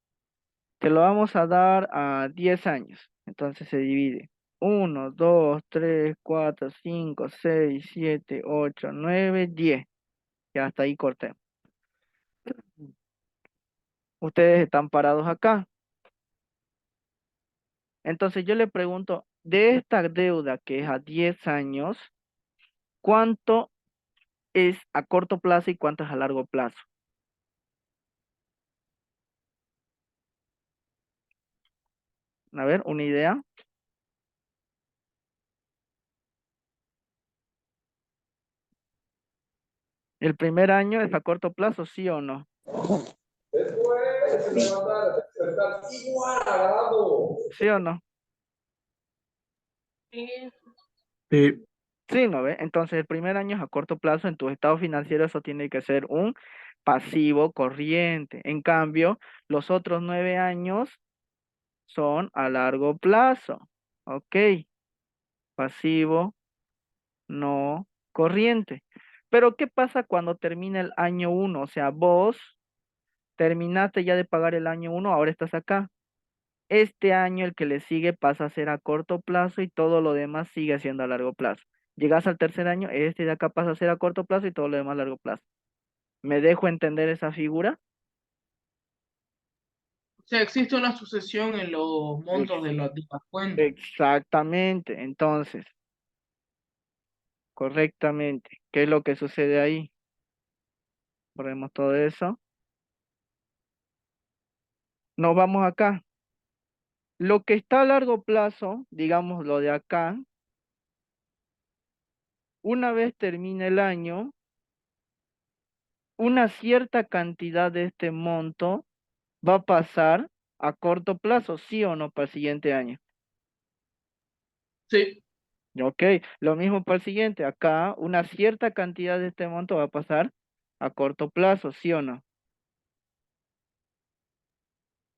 Te lo vamos a dar a 10 años. Entonces se divide. 1, 2, 3, 4, 5, 6, 7, 8, 9, 10. Ya hasta ahí corté. Ustedes están parados acá. Entonces yo le pregunto, de esta deuda que es a 10 años, ¿cuánto es a corto plazo y cuánto es a largo plazo? A ver, una idea. ¿El primer año es a corto plazo, sí o no? Sí. ¿Sí o no? Sí. Sí, ¿no ve? Entonces el primer año es a corto plazo, en tu estado financiero eso tiene que ser un pasivo corriente. En cambio, los otros 9 años son a largo plazo. Ok, pasivo, no corriente. Pero ¿qué pasa cuando termina el año 1? O sea, vos terminaste ya de pagar el año 1, ahora estás acá. Este año el que le sigue pasa a ser a corto plazo y todo lo demás sigue siendo a largo plazo. Llegas al tercer año, este de acá pasa a ser a corto plazo y todo lo demás a largo plazo. ¿Me dejo entender esa figura? O sea, existe una sucesión en los montos Ex- de las cuentas. Exactamente. Entonces, correctamente. ¿Qué es lo que sucede ahí? Ponemos todo eso. Nos vamos acá. Lo que está a largo plazo, digamos lo de acá, una vez termine el año, una cierta cantidad de este monto va a pasar a corto plazo, sí o no, para el siguiente año. Sí, Ok, lo mismo para el siguiente. Acá una cierta cantidad de este monto va a pasar a corto plazo, sí o no.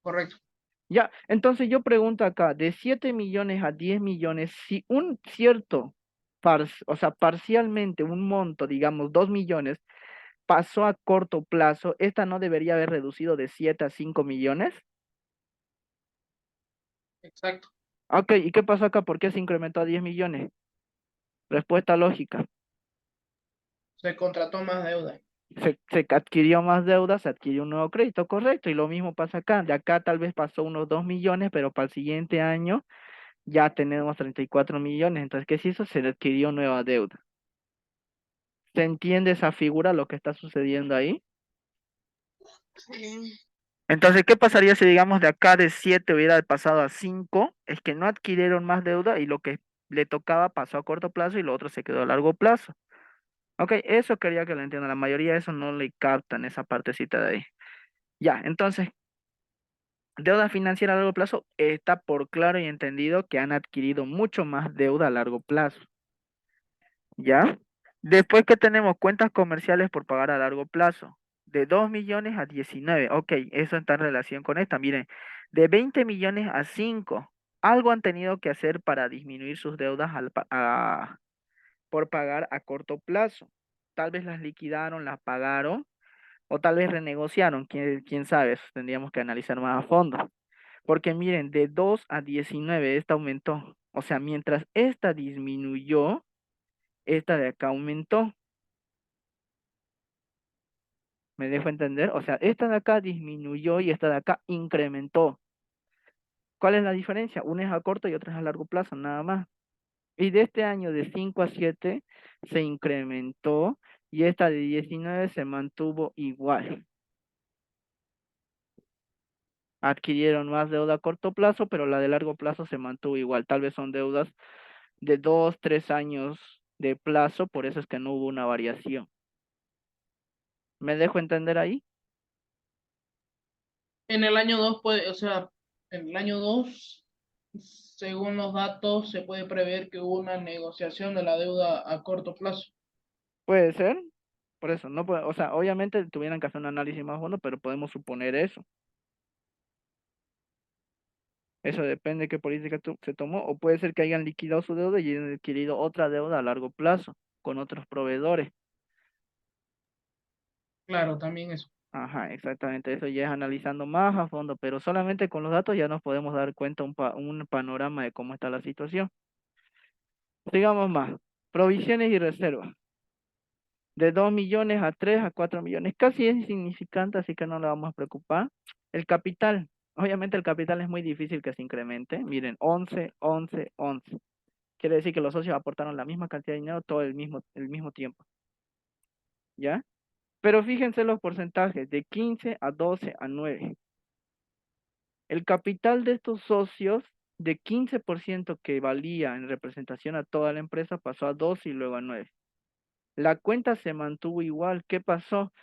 correcto. Ya, entonces yo pregunto acá, de 7 millones a 10 millones, si un cierto, o sea, parcialmente un monto, digamos 2 millones, pasó a corto plazo, ¿esta no debería haber reducido de 7 a 5 millones? Exacto. Ok, ¿y qué pasó acá? ¿Por qué se incrementó a 10 millones? Respuesta lógica. Se contrató más deuda. Se adquirió más deuda, se adquirió un nuevo crédito, correcto, y lo mismo pasa acá. De acá tal vez pasó unos 2 millones, pero para el siguiente año ya tenemos 34 millones. Entonces, ¿qué se hizo? Se le adquirió nueva deuda. ¿Se entiende esa figura, lo que está sucediendo ahí? Sí. Entonces, ¿qué pasaría si, digamos, de acá de 7 hubiera pasado a 5? Es que no adquirieron más deuda y lo que le tocaba pasó a corto plazo y lo otro se quedó a largo plazo. Ok, eso quería que lo entiendan. La mayoría de eso no le captan esa partecita de ahí. Ya, entonces, deuda financiera a largo plazo está por claro y entendido que han adquirido mucho más deuda a largo plazo. ¿Ya? Después que tenemos cuentas comerciales por pagar a largo plazo, de 2 millones a 19. Ok, eso está en relación con esta. Miren, de 20 millones a 5. Algo han tenido que hacer para disminuir sus deudas por pagar a corto plazo. Tal vez las liquidaron, las pagaron o tal vez renegociaron. ¿Quién sabe? Eso tendríamos que analizar más a fondo. Porque miren, de 2 a 19 esta aumentó. O sea, mientras esta disminuyó, esta de acá aumentó. ¿Me dejo entender? O sea, esta de acá disminuyó y esta de acá incrementó. ¿Cuál es la diferencia? Una es a corto y otra es a largo plazo, nada más. Y de este año de 5 a 7 se incrementó y esta de 19 se mantuvo igual. Adquirieron más deuda a corto plazo, pero la de largo plazo se mantuvo igual. Tal vez son deudas de 2, 3 años de plazo, por eso es que no hubo una variación. ¿Me dejo entender ahí? En el año 2 puede, o sea, en el año 2 según los datos, se puede prever que hubo una negociación de la deuda a corto plazo. Puede ser, por eso, no puede, o sea, obviamente tuvieran que hacer un análisis más fondo, pero podemos suponer eso. Eso depende de qué política se tomó, o puede ser que hayan liquidado su deuda y hayan adquirido otra deuda a largo plazo con otros proveedores. Claro, también eso. Ajá, exactamente, eso ya es analizando más a fondo, pero solamente con los datos ya nos podemos dar cuenta un panorama de cómo está la situación. Sigamos más. Provisiones y reservas. De 2 millones a 3 a 4 millones. Casi es insignificante, así que no le vamos a preocupar. El capital. Obviamente el capital es muy difícil que se incremente. Miren, 11, 11, 11. Quiere decir que los socios aportaron la misma cantidad de dinero todo el mismo tiempo. ¿Ya? Pero fíjense los porcentajes, de 15 a 12 a 9. El capital de estos socios, de 15% que valía en representación a toda la empresa, pasó a 12 y luego a 9. La cuenta se mantuvo igual. ¿Qué pasó?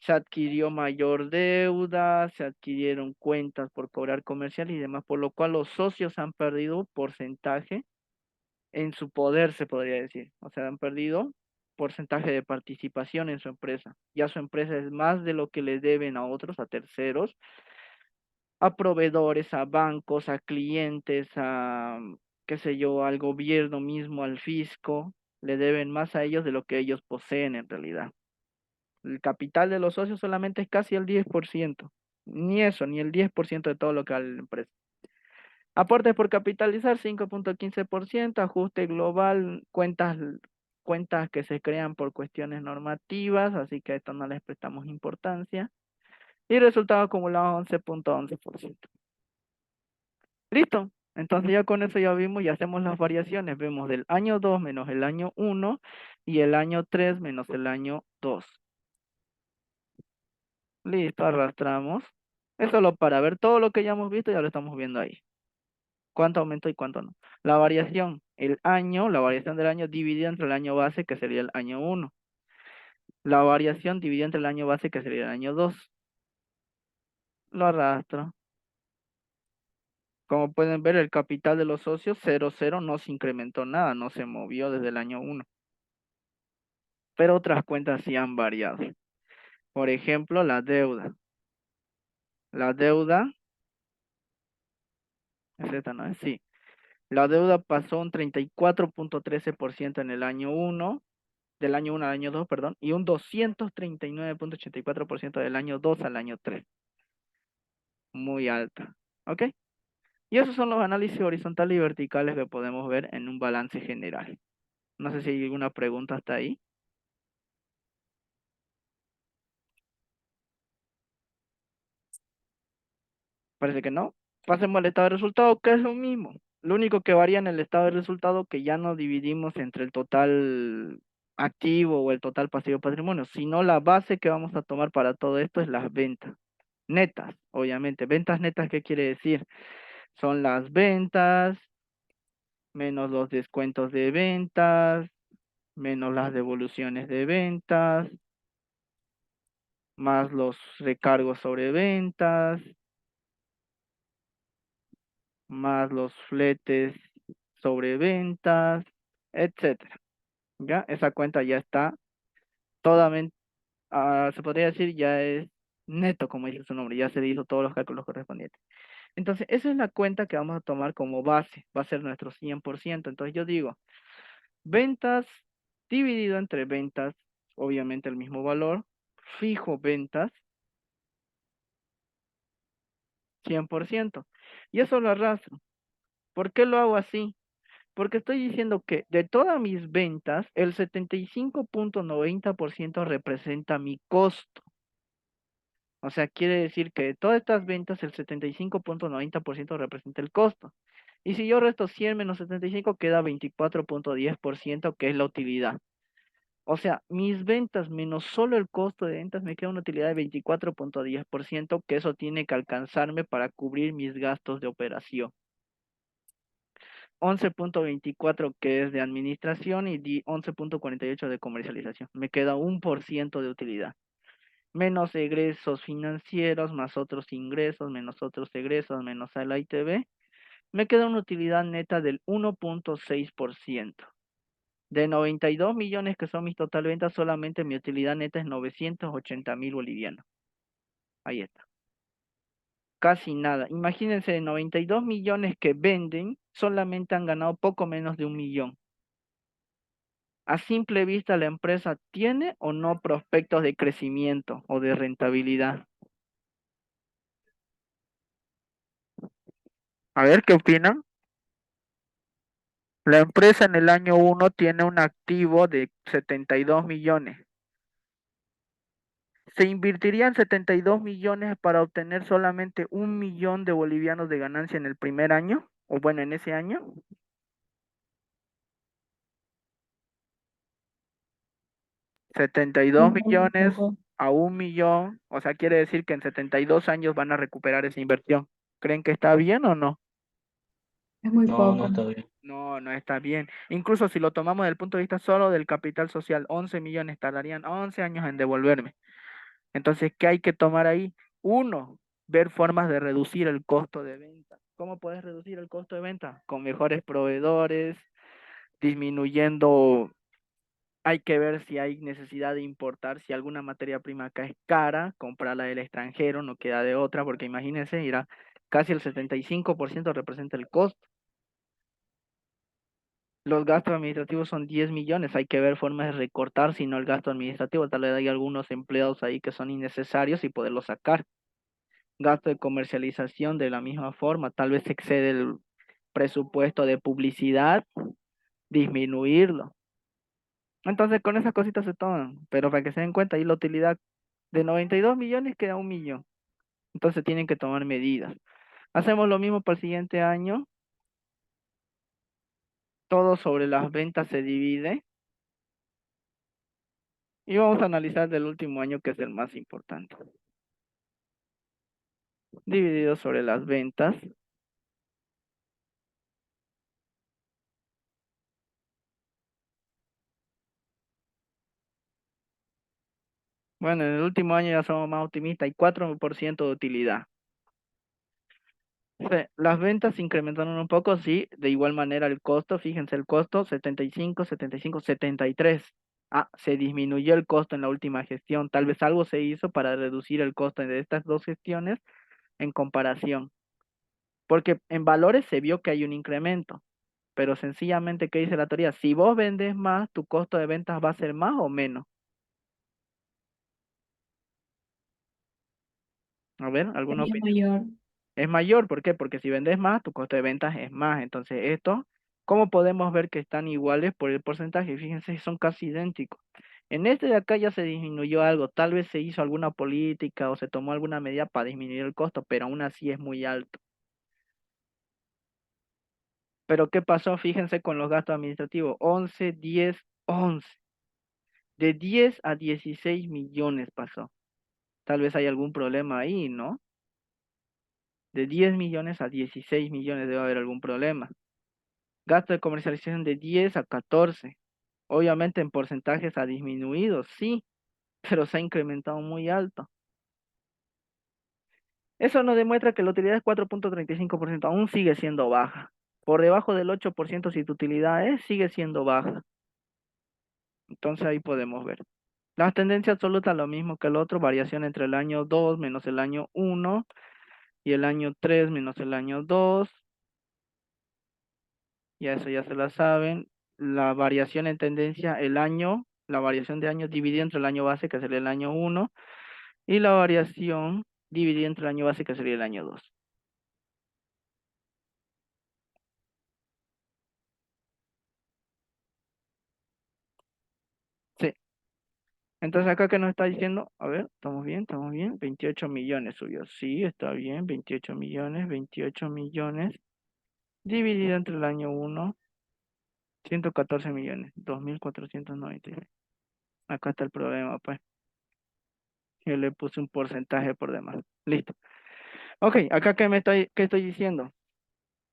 Se adquirió mayor deuda, se adquirieron cuentas por cobrar comercial y demás, por lo cual los socios han perdido porcentaje en su poder, se podría decir. O sea, han perdido porcentaje de participación en su empresa. Ya su empresa es más de lo que le deben a otros, a terceros, a proveedores, a bancos, a clientes, a, qué sé yo, al gobierno mismo, al fisco. Le deben más a ellos de lo que ellos poseen en realidad. El capital de los socios solamente es casi el 10%. Ni eso, ni el 10% de todo lo que vale la empresa. Aportes por capitalizar, 5.15%. Ajuste global, cuentas que se crean por cuestiones normativas, así que a esto no les prestamos importancia. Y resultado acumulado, 11.11%. Listo. Entonces ya con eso ya vimos y hacemos las variaciones. Vemos del año 2 menos el año 1 y el año 3 menos el año 2. Listo, arrastramos. Es solo para ver todo lo que ya hemos visto, ya lo estamos viendo ahí. Cuánto aumentó y cuánto no. La variación, la variación del año dividida entre el año base, que sería el año 1. La variación dividida entre el año base, que sería el año 2. Lo arrastro. Como pueden ver, el capital de los socios, 0,0, no se incrementó nada, no se movió desde el año 1. Pero otras cuentas sí han variado. Por ejemplo, la deuda. La deuda, es esta, ¿no? Sí. La deuda pasó un 34.13% en el año 1, del año 1 al año 2, perdón, y un 239.84% del año 2 al año 3. Muy alta. ¿Ok? Y esos son los análisis horizontales y verticales que podemos ver en un balance general. No sé si hay alguna pregunta hasta ahí. Parece que no. Pasemos al estado de resultado, que es lo mismo. Lo único que varía en el estado de resultado que ya no dividimos entre el total activo o el total pasivo patrimonio, sino la base que vamos a tomar para todo esto es las ventas netas, obviamente. Ventas netas, ¿qué quiere decir? Son las ventas menos los descuentos de ventas, menos las devoluciones de ventas, más los recargos sobre ventas, más los fletes sobre ventas, etcétera. ¿Ya? Esa cuenta ya está toda, se podría decir, ya es neto, como dice su nombre, ya se hizo todos los cálculos correspondientes. Entonces, esa es la cuenta que vamos a tomar como base, va a ser nuestro 100%. Entonces, yo digo, ventas dividido entre ventas, obviamente el mismo valor, fijo ventas, 100%. Y eso lo arrastro. ¿Por qué lo hago así? Porque estoy diciendo que de todas mis ventas, el 75.90% representa mi costo. O sea, quiere decir que de todas estas ventas, el 75.90% representa el costo. Y si yo resto 100 menos 75, queda 24.10%, que es la utilidad. O sea, mis ventas menos solo el costo de ventas me queda una utilidad de 24.10%, que eso tiene que alcanzarme para cubrir mis gastos de operación. 11.24 que es de administración y 11.48 de comercialización. Me queda 1% de utilidad. Menos egresos financieros, más otros ingresos, menos otros egresos, menos el ITB. Me queda una utilidad neta del 1.6%. De 92 millones que son mis total ventas, solamente mi utilidad neta es 980.000 bolivianos. Ahí está. Casi nada. Imagínense, de 92 millones que venden, solamente han ganado poco menos de 1 millón. A simple vista, ¿la empresa tiene o no prospectos de crecimiento o de rentabilidad? A ver, ¿qué opinan? La empresa en el año 1 tiene un activo de 72 millones. se invertirían 72 millones para obtener solamente 1 millón de bolivianos de ganancia en el primer año, o bueno, en ese año. 72 Muy millones poco. a 1 millón, o sea, quiere decir que en 72 años van a recuperar esa inversión. ¿Creen que está bien o no? Es muy No, no poco. está bien. No, no está bien. Incluso si lo tomamos desde el punto de vista solo del capital social, 11 millones tardarían 11 años en devolverme. Entonces, ¿qué hay que tomar ahí? Uno, ver formas de reducir el costo de venta. ¿Cómo puedes reducir el costo de venta? Con mejores proveedores, disminuyendo. Hay que ver si hay necesidad de importar, si alguna materia prima acá es cara, comprarla del extranjero, no queda de otra, porque imagínense, irá casi el 75% representa el costo. Los gastos administrativos son 10 millones, hay que ver formas de recortar, si no el gasto administrativo, tal vez hay algunos empleados ahí que son innecesarios y poderlos sacar. Gasto de comercialización de la misma forma, tal vez excede el presupuesto de publicidad, disminuirlo. Entonces con esas cositas se toman, pero para que se den cuenta, ahí la utilidad de 92 millones queda 1 millón. Entonces tienen que tomar medidas. Hacemos lo mismo para el siguiente año, todo sobre las ventas se divide y vamos a analizar del último año que es el más importante. Dividido sobre las ventas. Bueno, en el último año ya somos más optimistas, hay 4% de utilidad. Sí, las ventas se incrementaron un poco, sí, de igual manera el costo, fíjense el costo, 75, 75, 73. Ah, se disminuyó el costo en la última gestión, tal vez algo se hizo para reducir el costo de estas dos gestiones en comparación, porque en valores se vio que hay un incremento, pero sencillamente, ¿qué dice la teoría? Si vos vendes más, tu costo de ventas va a ser más o menos. A ver, ¿alguna Sería opinión? mayor. Es mayor, ¿por qué? Porque si vendes más, tu costo de ventas es más. Entonces, esto, ¿cómo podemos ver que están iguales por el porcentaje? Fíjense, son casi idénticos. En este de acá ya se disminuyó algo, tal vez se hizo alguna política o se tomó alguna medida para disminuir el costo, pero aún así es muy alto. Pero ¿qué pasó? Fíjense con los gastos administrativos, 11, 10, 11. De 10 a 16 millones pasó. Tal vez hay algún problema ahí, ¿no? De 10 millones a 16 millones debe haber algún problema. Gasto de comercialización de 10 a 14. Obviamente en porcentajes ha disminuido, sí, pero se ha incrementado muy alto. Eso nos demuestra que la utilidad es 4,35%, aún sigue siendo baja. Por debajo del 8% si tu utilidad es, sigue siendo baja. Entonces ahí podemos ver. La tendencia absoluta lo mismo que el otro, variación entre el año 2 menos el año 1 y el año 3 menos el año 2. Ya eso ya se la saben. La variación en tendencia, el año, la variación de año dividida entre el año base, que sería el año 1, y la variación dividida entre el año base, que sería el año 2. Sí. Entonces acá que nos está diciendo, a ver, estamos bien, 28 millones subió. Sí, está bien, 28 millones, dividido entre el año 1, 114 millones, 2.496. Acá está el problema, pues. Yo le puse un porcentaje por demás. Listo. Ok, acá qué estoy diciendo.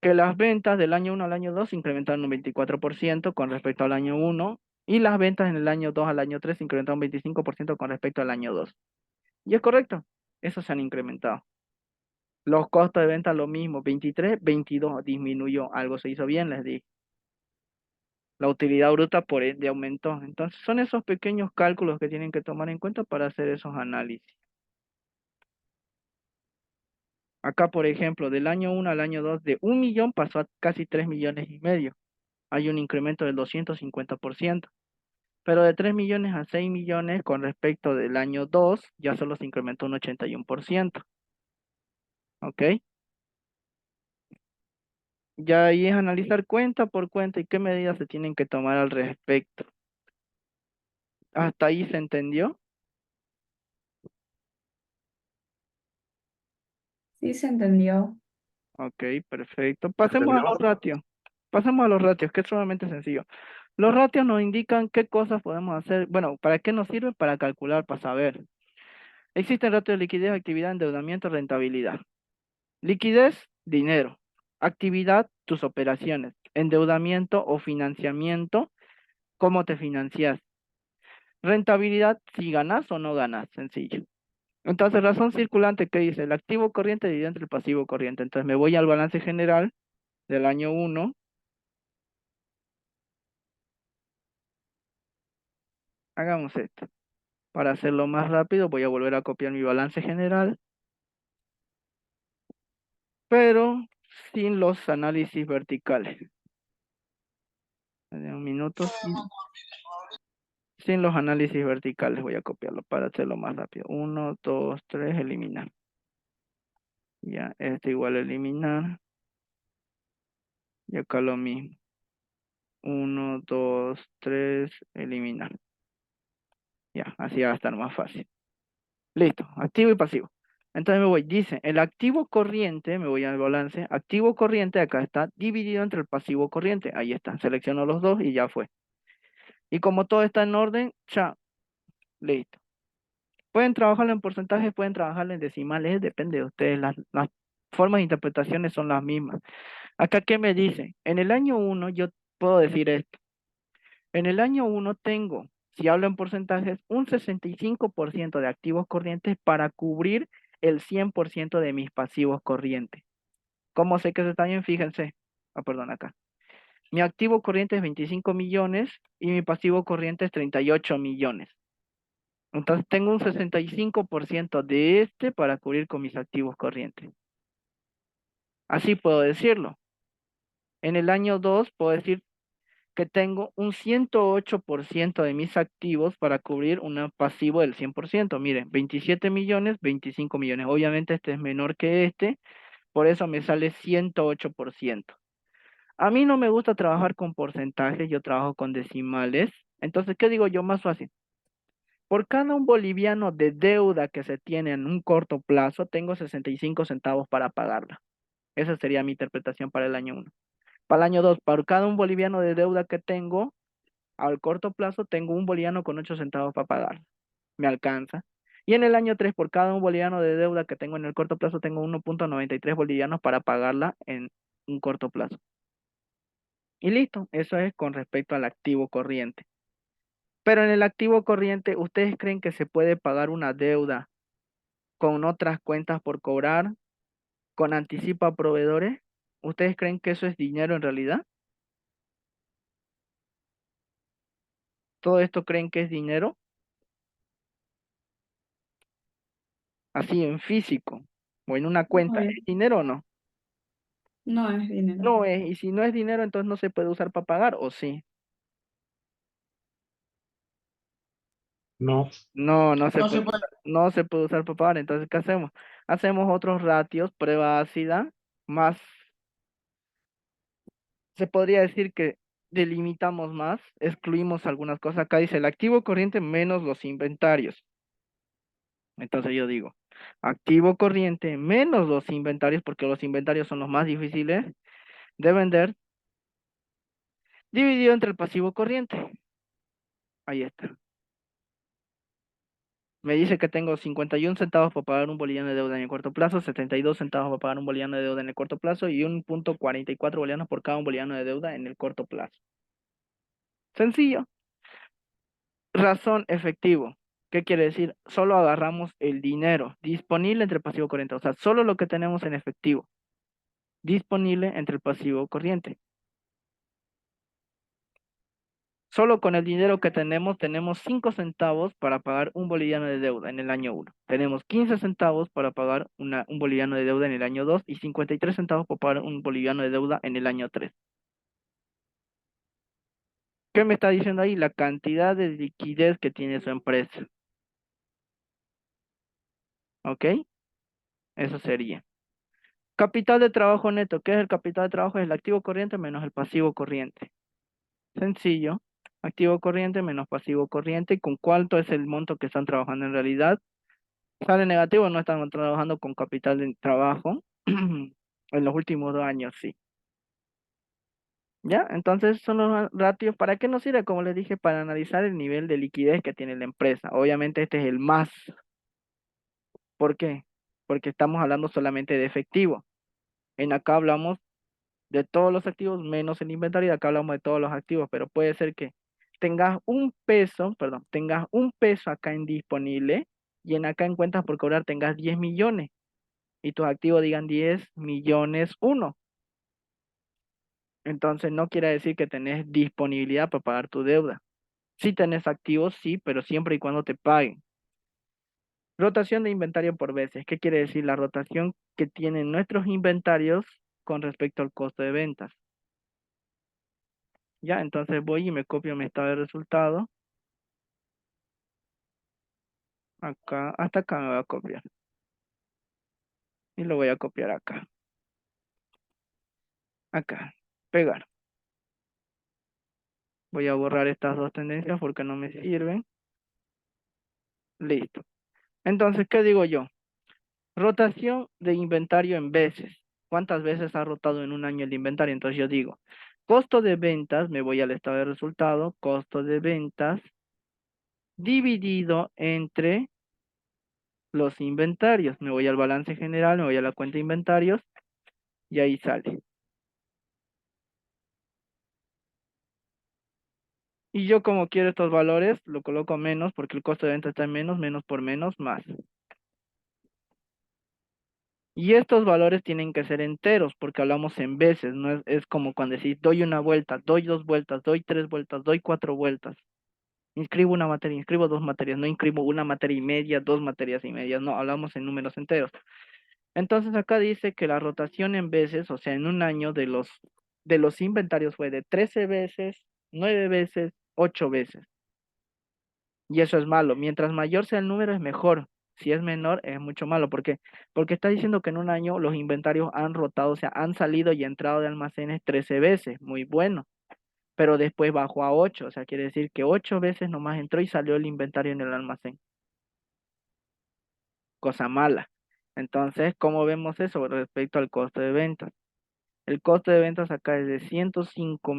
Que las ventas del año 1 al año 2 se incrementaron un 24% con respecto al año 1 y las ventas en el año 2 al año 3 se incrementaron un 25% con respecto al año 2. Y es correcto, esos se han incrementado. Los costos de venta lo mismo, 23, 22 disminuyó, algo se hizo bien, les di. La utilidad bruta por ende aumentó. Entonces son esos pequeños cálculos que tienen que tomar en cuenta para hacer esos análisis. Acá, por ejemplo, del año 1 al año 2 de 1 millón pasó a casi 3,5 millones. Hay un incremento del 250%. Pero de 3 millones a 6 millones con respecto del año 2 ya solo se incrementó un 81%. ¿Ok? Ya ahí es analizar cuenta por cuenta y qué medidas se tienen que tomar al respecto. ¿Hasta ahí se entendió? Sí, se entendió. Ok, perfecto. ¿Se Pasemos a entendió? los ratios. Pasemos a los ratios, que es sumamente sencillo. Los ratios nos indican qué cosas podemos hacer. Bueno, ¿para qué nos sirve? Para calcular, para saber. Existen ratios de liquidez, actividad, endeudamiento, rentabilidad. Liquidez, dinero. Actividad, tus operaciones. Endeudamiento o financiamiento, cómo te financias. Rentabilidad, si ganas o no ganas, sencillo. Entonces, razón circulante, ¿qué dice? El activo corriente divide entre el pasivo corriente. Entonces, me voy al balance general del año 1. Hagamos esto. Para hacerlo más rápido, voy a volver a copiar mi balance general, pero sin los análisis verticales. En un minuto, sin los análisis verticales, voy a copiarlo para hacerlo más rápido. 1, 2, 3, eliminar. Ya, este igual a eliminar. Y acá lo mismo. 1, 2, 3, eliminar. Ya, así va a estar más fácil. Listo, activo y pasivo. Entonces me voy, dice, el activo corriente, me voy al balance, activo corriente acá está dividido entre el pasivo corriente. Ahí está, selecciono los dos y ya fue. Y como todo está en orden, ya, listo. Pueden trabajarlo en porcentajes, pueden trabajarlo en decimales, depende de ustedes. Las formas de interpretaciones son las mismas. Acá, ¿qué me dice? En el año 1 yo puedo decir esto. En el año 1 tengo, si hablo en porcentajes, un 65% de activos corrientes para cubrir el 100% de mis pasivos corrientes. ¿Cómo sé que eso está bien? Fíjense. Perdón, acá. Mi activo corriente es 25 millones y mi pasivo corriente es 38 millones. Entonces tengo un 65% de este para cubrir con mis activos corrientes. Así puedo decirlo. En el año 2 puedo decir que tengo un 108% de mis activos para cubrir un pasivo del 100%. Miren, 27 millones, 25 millones. Obviamente este es menor que este, por eso me sale 108%. A mí no me gusta trabajar con porcentajes, yo trabajo con decimales. Entonces, ¿qué digo yo? Más fácil. Por cada un boliviano de deuda que se tiene en un corto plazo, tengo 65 centavos para pagarla. Esa sería mi interpretación para el año 1. Para el año 2, por cada un boliviano de deuda que tengo, al corto plazo tengo un boliviano con 8 centavos para pagar. Me alcanza. Y en el año 3, por cada un boliviano de deuda que tengo en el corto plazo, tengo 1.93 bolivianos para pagarla en un corto plazo. Y listo, eso es con respecto al activo corriente. Pero en el activo corriente, ¿ustedes creen que se puede pagar una deuda con otras cuentas por cobrar, con anticipo a proveedores? ¿Ustedes creen que eso es dinero en realidad? ¿Todo esto creen que es dinero? Así en físico o en una No cuenta, es, ¿es dinero o no? no es dinero. No es, y si no es dinero, entonces no se puede usar para pagar, ¿o sí? No. No, no se No se puede, puede. no se puede usar para pagar, entonces ¿qué hacemos? Hacemos otros ratios, prueba ácida, más, se podría decir que delimitamos más, excluimos algunas cosas. Acá dice el activo corriente menos los inventarios. Entonces yo digo, activo corriente menos los inventarios, porque los inventarios son los más difíciles de vender, dividido entre el pasivo corriente. Ahí está. Me dice que tengo 51 centavos para pagar un boliviano de deuda en el corto plazo, 72 centavos para pagar un boliviano de deuda en el corto plazo y 1.44 bolivianos por cada un boliviano de deuda en el corto plazo. Sencillo. Razón efectivo. ¿Qué quiere decir? Solo agarramos el dinero disponible entre el pasivo corriente, o sea, solo lo que tenemos en efectivo disponible entre el pasivo corriente. Solo con el dinero que tenemos 5 centavos para pagar un boliviano de deuda en el año 1. Tenemos 15 centavos para pagar un boliviano de deuda en el año 2 y 53 centavos para pagar un boliviano de deuda en el año 3. ¿Qué me está diciendo ahí? La cantidad de liquidez que tiene su empresa. ¿Ok? Eso sería. Capital de trabajo neto. ¿Qué es el capital de trabajo? Es el activo corriente menos el pasivo corriente. Sencillo. Activo corriente menos pasivo corriente. ¿Con cuánto es el monto que están trabajando en realidad? Sale negativo, no están trabajando con capital de trabajo. En los últimos 2 años, sí. ¿Ya? Entonces son los ratios. ¿Para qué nos sirve? Como les dije, para analizar el nivel de liquidez que tiene la empresa. Obviamente este es el más. ¿Por qué? Porque estamos hablando solamente de efectivo. En acá hablamos de todos los activos menos el inventario, y acá hablamos de todos los activos, pero puede ser que tengas un peso, perdón, tengas un peso acá en disponible y en acá en cuentas por cobrar tengas 10 millones y tus activos digan 10 millones uno. Entonces no quiere decir que tenés disponibilidad para pagar tu deuda. Si tenés activos, sí, pero siempre y cuando te paguen. Rotación de inventario por veces. ¿Qué quiere decir la rotación que tienen nuestros inventarios con respecto al costo de ventas? Ya, entonces voy y me copio mi estado de resultado. Acá, hasta acá me voy a copiar. Y lo voy a copiar acá. Acá. Pegar. Voy a borrar estas dos tendencias porque no me sirven. Listo. Entonces, ¿qué digo yo? Rotación de inventario en veces. ¿Cuántas veces ha rotado en un año el inventario? Entonces yo digo, costo de ventas, me voy al estado de resultado, costo de ventas dividido entre los inventarios. Me voy al balance general, me voy a la cuenta de inventarios y ahí sale. Y yo como quiero estos valores, lo coloco menos porque el costo de venta está en menos, menos por menos, más. Y estos valores tienen que ser enteros porque hablamos en veces, no es como cuando decís doy una vuelta, doy 2 vueltas, doy 3 vueltas, doy 4 vueltas. Inscribo una materia, inscribo 2 materias, no inscribo una materia y media, 2 materias y medias, no, hablamos en números enteros. Entonces acá dice que la rotación en veces, o sea, en un año de los inventarios fue de 13 veces, 9 veces, 8 veces. Y eso es malo. Mientras mayor sea el número es mejor. Si es menor es mucho malo. ¿Por qué? Porque está diciendo que en un año los inventarios han rotado, o sea, han salido y entrado de almacenes 13 veces. Muy bueno. Pero después bajó a 8. O sea, quiere decir que 8 veces nomás entró y salió el inventario en el almacén. Cosa mala. Entonces, ¿cómo vemos eso respecto al costo de ventas? El costo de ventas acá es de 105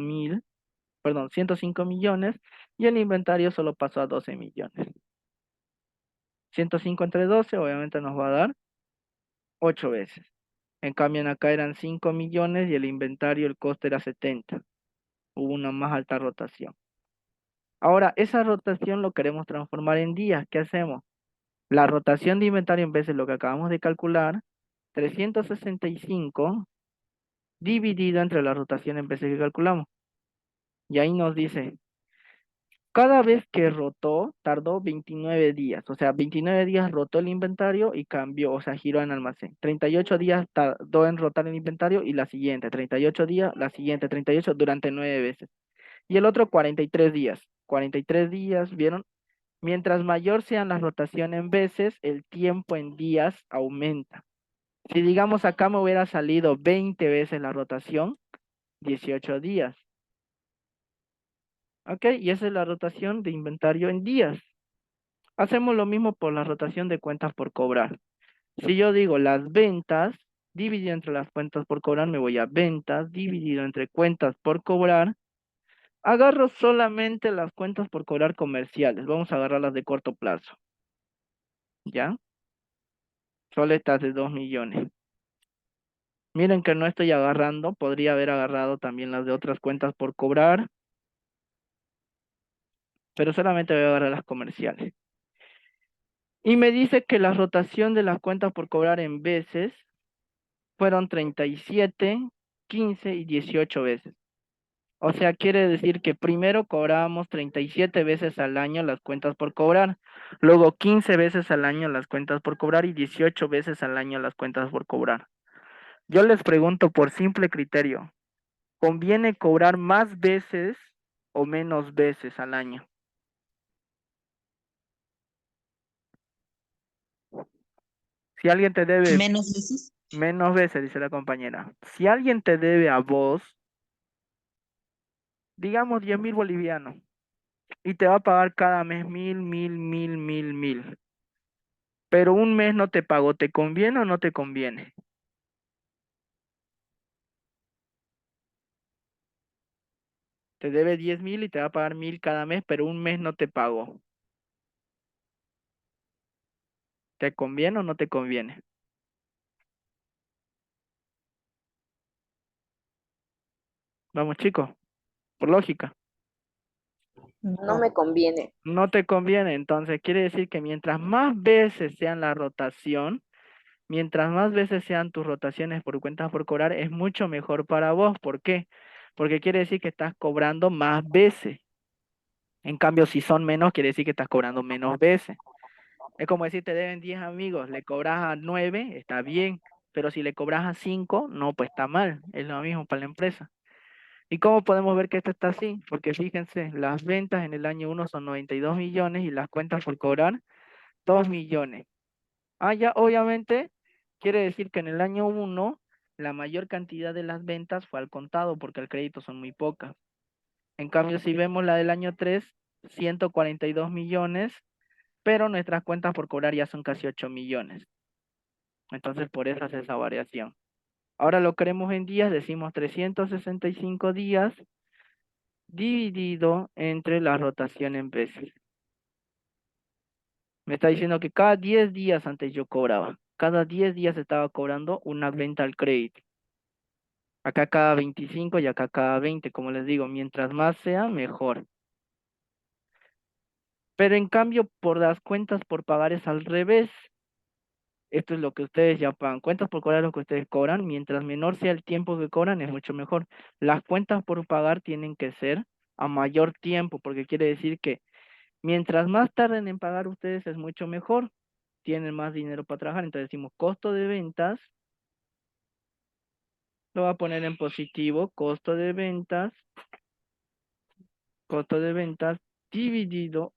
millones y el inventario solo pasó a 12 millones. 105 entre 12 obviamente nos va a dar 8 veces. En cambio, en acá eran 5 millones y el inventario, el costo era 70. Hubo una más alta rotación. Ahora, esa rotación lo queremos transformar en días. ¿Qué hacemos? La rotación de inventario en vez de lo que acabamos de calcular, 365 dividido entre la rotación en veces que calculamos. Y ahí nos dice, cada vez que rotó, tardó 29 días. O sea, 29 días rotó el inventario y cambió, o sea, giró en almacén. 38 días tardó en rotar el inventario y la siguiente. 38 días, la siguiente. 38 durante 9 veces. Y el otro 43 días. 43 días, ¿vieron? Mientras mayor sean las rotaciones en veces, el tiempo en días aumenta. Si digamos acá me hubiera salido 20 veces la rotación, 18 días. ¿Ok? Y esa es la rotación de inventario en días. Hacemos lo mismo por la rotación de cuentas por cobrar. Si yo digo las ventas, dividido entre las cuentas por cobrar, me voy a ventas, dividido entre cuentas por cobrar. Agarro solamente las cuentas por cobrar comerciales. Vamos a agarrar las de corto plazo. ¿Ya? Solo estas de 2 millones. Miren que no estoy agarrando. Podría haber agarrado también las de otras cuentas por cobrar. Pero solamente voy a agarrar las comerciales. Y me dice que la rotación de las cuentas por cobrar en veces fueron 37, 15 y 18 veces. O sea, quiere decir que primero cobrábamos 37 veces al año las cuentas por cobrar, luego 15 veces al año las cuentas por cobrar y 18 veces al año las cuentas por cobrar. Yo les pregunto por simple criterio, ¿conviene cobrar más veces o menos veces al año? Si alguien te debe Menos veces. menos veces, dice la compañera, si alguien te debe a vos, digamos 10.000 bolivianos, y te va a pagar cada mes 1.000, 1.000, 1.000, 1.000, 1.000. pero un mes no te pagó, ¿te conviene o no te conviene? Te debe 10.000 y te va a pagar 1.000 cada mes, pero un mes no te pagó. ¿Te conviene o no te conviene? Vamos, chicos, por lógica. No me conviene. No te conviene, entonces quiere decir que mientras más veces sean la rotación, mientras más veces sean tus rotaciones por cuentas por cobrar, es mucho mejor para vos. ¿Por qué? Porque quiere decir que estás cobrando más veces. En cambio, si son menos, quiere decir que estás cobrando menos veces. Es como decir, te deben 10 amigos, le cobras a 9, está bien, pero si le cobras a 5, no, pues está mal. Es lo mismo para la empresa. ¿Y cómo podemos ver que esto está así? Porque fíjense, las ventas en el año 1 son 92 millones y las cuentas por cobrar 2 millones. Ah, ya, obviamente, quiere decir que en el año 1 la mayor cantidad de las ventas fue al contado porque al crédito son muy pocas. En cambio, si vemos la del año 3, 142 millones, pero nuestras cuentas por cobrar ya son casi 8 millones. Entonces, por eso hace esa variación. Ahora lo queremos en días, decimos 365 días dividido entre la rotación en veces. Me está diciendo que cada 10 días antes yo cobraba. Cada 10 días estaba cobrando una venta al crédito. Acá cada 25 y acá cada 20, como les digo, mientras más sea, mejor. Pero en cambio, por las cuentas por pagar es al revés. Esto es lo que ustedes ya pagan. Cuentas por cobrar es lo que ustedes cobran. Mientras menor sea el tiempo que cobran, es mucho mejor. Las cuentas por pagar tienen que ser a mayor tiempo, porque quiere decir que mientras más tarden en pagar ustedes, es mucho mejor. Tienen más dinero para trabajar. Entonces decimos costo de ventas. Lo voy a poner en positivo. Costo de ventas dividido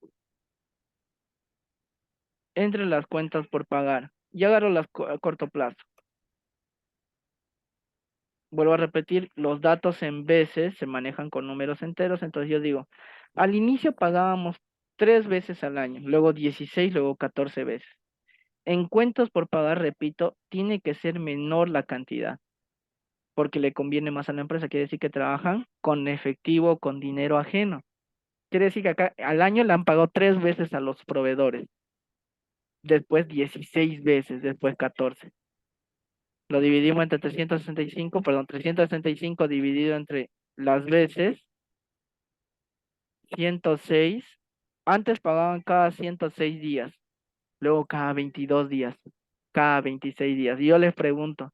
entre las cuentas por pagar. Y agarro las a corto plazo. Vuelvo a repetir, los datos en veces se manejan con números enteros, entonces yo digo, al inicio pagábamos 3 veces al año, luego 16, luego 14 veces. En cuentas por pagar, repito, tiene que ser menor la cantidad, porque le conviene más a la empresa, quiere decir que trabajan con efectivo, con dinero ajeno. Quiere decir que acá al año le han pagado 3 veces a los proveedores, después 16 veces, después 14. Lo dividimos entre 365, perdón, 365 dividido entre las veces, 106. Antes pagaban cada 106 días, luego cada 22 días, cada 26 días. Y yo les pregunto,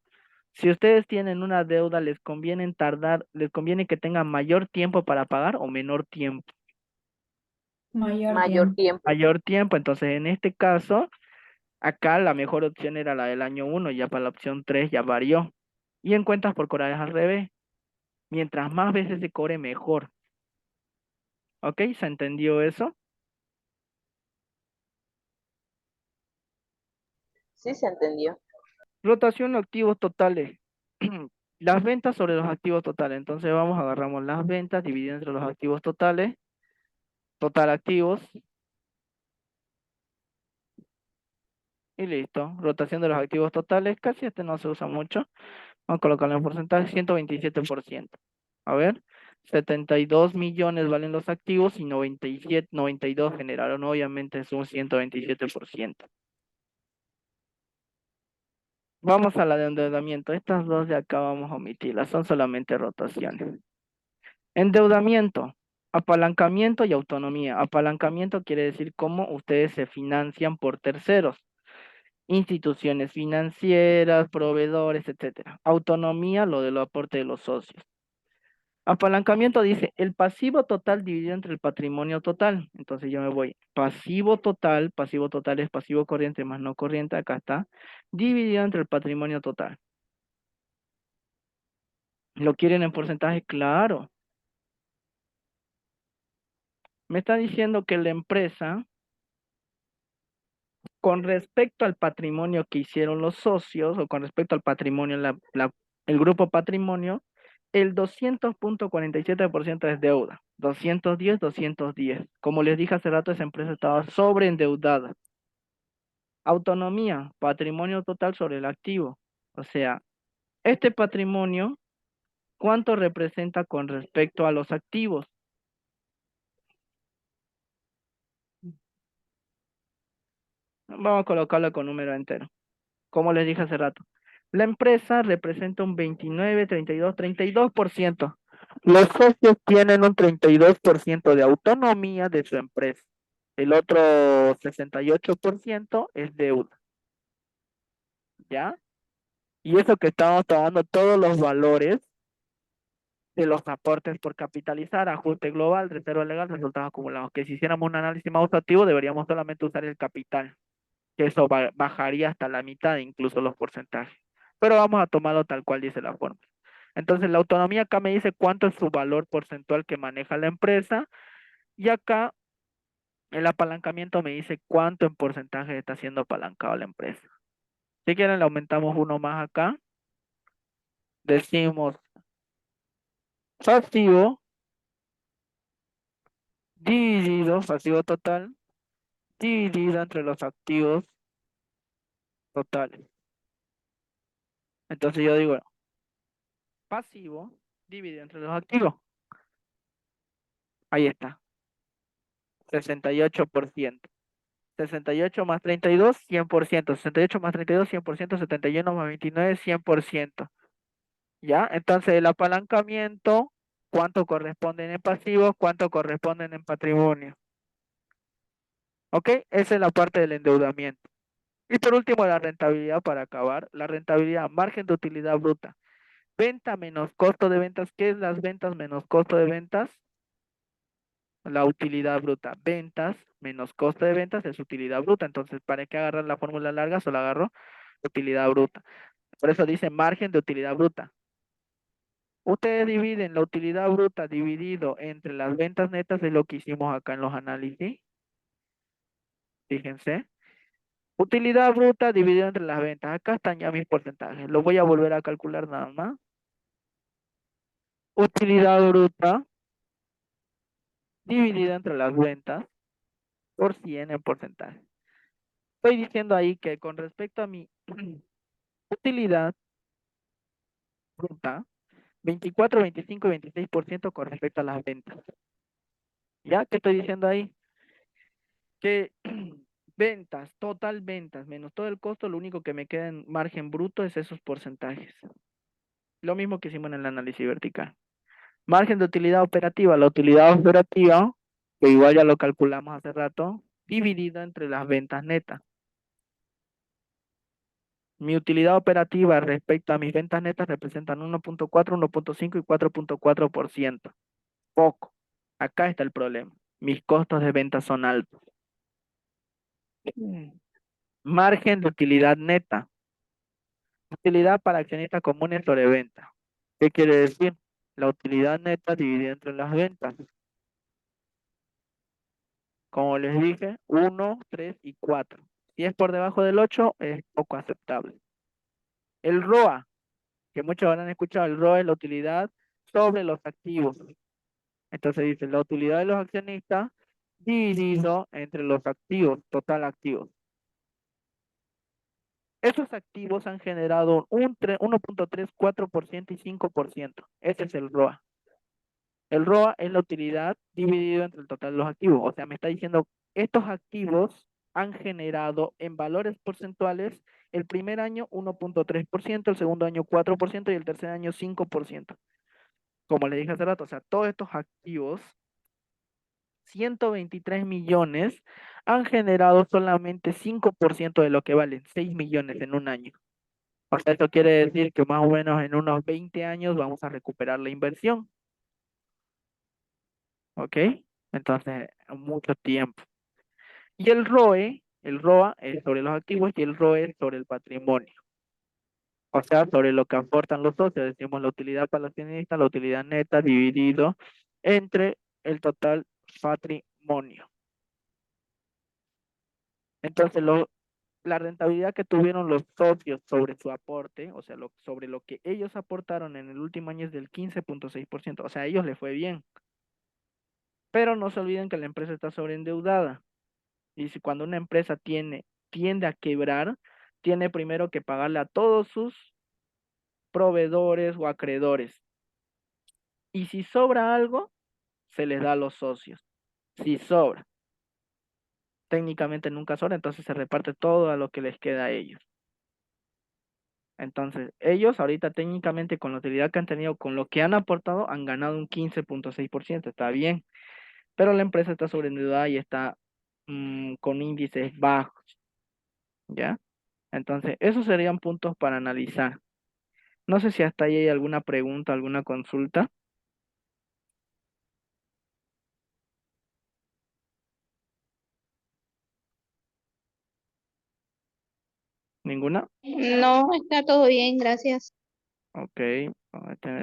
si ustedes tienen una deuda, les conviene que tengan mayor tiempo para pagar o menor tiempo? Mayor Mayor tiempo. tiempo. Mayor tiempo. Entonces, en este caso, acá la mejor opción era la del año 1, ya para la opción 3 ya varió. Y en cuentas por cobrar es al revés. Mientras más veces se cobre, mejor. ¿Ok? ¿Se entendió eso? Sí se entendió. Rotación de activos totales. Las ventas sobre los activos totales. Entonces agarramos las ventas divididas entre los activos totales. Total activos. Y listo. Rotación de los activos totales. Casi este no se usa mucho. Vamos a colocarle un porcentaje, 127%. A ver. 72 millones valen los activos y 97, 92 generaron. Obviamente es un 127%. Vamos a la de endeudamiento. Estas dos de acá vamos a omitirlas. Son solamente rotaciones. Endeudamiento, apalancamiento y autonomía. Apalancamiento quiere decir cómo ustedes se financian por terceros, instituciones financieras, proveedores, etcétera. Autonomía, lo del aporte de los socios. Apalancamiento dice el pasivo total dividido entre el patrimonio total. Entonces yo me voy pasivo total es pasivo corriente más no corriente, acá está, dividido entre el patrimonio total. ¿Lo quieren en porcentaje? Claro. Me está diciendo que la empresa, con respecto al patrimonio que hicieron los socios, o con respecto al patrimonio, el grupo patrimonio, el 200.47% es deuda. 210. Como les dije hace rato, esa empresa estaba sobreendeudada. Autonomía, patrimonio total sobre el activo. O sea, este patrimonio, ¿cuánto representa con respecto a los activos? Vamos a colocarlo con número entero. Como les dije hace rato. La empresa representa un 29, 32, 32%. Los socios tienen un 32% de autonomía de su empresa. El otro 68% es deuda. ¿Ya? Y eso que estamos tomando todos los valores de los aportes por capitalizar, ajuste global, reserva legal, resultados acumulados. Que si hiciéramos un análisis más usativo, deberíamos solamente usar el capital, que eso bajaría hasta la mitad, incluso los porcentajes. Pero vamos a tomarlo tal cual dice la fórmula. Entonces, la autonomía acá me dice cuánto es su valor porcentual que maneja la empresa, y acá el apalancamiento me dice cuánto en porcentaje está siendo apalancado la empresa. Si quieren, le aumentamos uno más acá. Decimos pasivo dividido, pasivo total, dividido entre los activos totales. Entonces yo digo, pasivo dividido entre los activos. Ahí está. 68%. 68 más 32, 100%. 68 más 32, 100%. 71 más 29, 100%. ¿Ya? Entonces el apalancamiento, ¿cuánto corresponden en pasivos? ¿Cuánto corresponden en patrimonio? ¿Ok? Esa es la parte del endeudamiento. Y por último, la rentabilidad para acabar. La rentabilidad, margen de utilidad bruta. Venta menos costo de ventas. ¿Qué es las ventas menos costo de ventas? La utilidad bruta. Ventas menos costo de ventas es utilidad bruta. Entonces, ¿para qué agarrar la fórmula larga? Solo agarro utilidad bruta. Por eso dice margen de utilidad bruta. Ustedes dividen la utilidad bruta dividido entre las ventas netas, de lo que hicimos acá en los análisis. Fíjense. Utilidad bruta dividido entre las ventas. Acá están ya mis porcentajes. Lo voy a volver a calcular nada más. Utilidad bruta dividida entre las ventas por 100 en porcentaje. Estoy diciendo ahí que con respecto a mi utilidad bruta, 24, 25 y 26% con respecto a las ventas. ¿Ya? ¿Qué estoy diciendo ahí? Que ventas, total ventas, menos todo el costo, lo único que me queda en margen bruto es esos porcentajes. Lo mismo que hicimos en el análisis vertical. Margen de utilidad operativa, la utilidad operativa, que igual ya lo calculamos hace rato, dividida entre las ventas netas. Mi utilidad operativa respecto a mis ventas netas representan 1.4, 1.5 y 4.4%. Poco. Acá está el problema. Mis costos de venta son altos. Margen de utilidad neta. Utilidad para accionistas comunes sobre venta. ¿Qué quiere decir? La utilidad neta dividida entre las ventas. Como les dije, 1, 3 y 4. Si es por debajo del 8, es poco aceptable. El ROA, que muchos habrán escuchado, el ROA es la utilidad sobre los activos. Entonces dice la utilidad de los accionistas dividido entre los activos, total activos. Esos activos han generado un 1.3, 4% y 5%. Ese es el ROA. El ROA es la utilidad dividido entre el total de los activos. O sea, me está diciendo, estos activos han generado en valores porcentuales el primer año 1.3%, el segundo año 4% y el tercer año 5%. Como le dije hace rato, o sea, todos estos activos, 123 millones, han generado solamente 5% de lo que valen, 6 millones en un año. O sea, esto quiere decir que más o menos en unos 20 años vamos a recuperar la inversión. ¿Ok? Entonces, mucho tiempo. Y el ROE, el ROA es sobre los activos y el ROE es sobre el patrimonio. O sea, sobre lo que aportan los socios. Decimos la utilidad para los accionistas, la utilidad neta dividido entre el total patrimonio. Entonces, la rentabilidad que tuvieron los socios sobre su aporte, o sea, sobre lo que ellos aportaron en el último año es del 15.6%. O sea, a ellos les fue bien. Pero no se olviden que la empresa está sobreendeudada. Y si cuando una empresa tiene tiende a quebrar, tiene primero que pagarle a todos sus proveedores o acreedores. Y si sobra algo, se les da a los socios. Si sobra, técnicamente nunca sobra, entonces se reparte todo a lo que les queda a ellos. Entonces, ellos ahorita técnicamente con la utilidad que han tenido, con lo que han aportado, han ganado un 15.6%, está bien, pero la empresa está sobreendeudada y está con índices bajos, ¿ya? Entonces, esos serían puntos para analizar. No sé si hasta ahí hay alguna pregunta, alguna consulta. ¿Ninguna? No, está todo bien, gracias. Ok, vamos a tener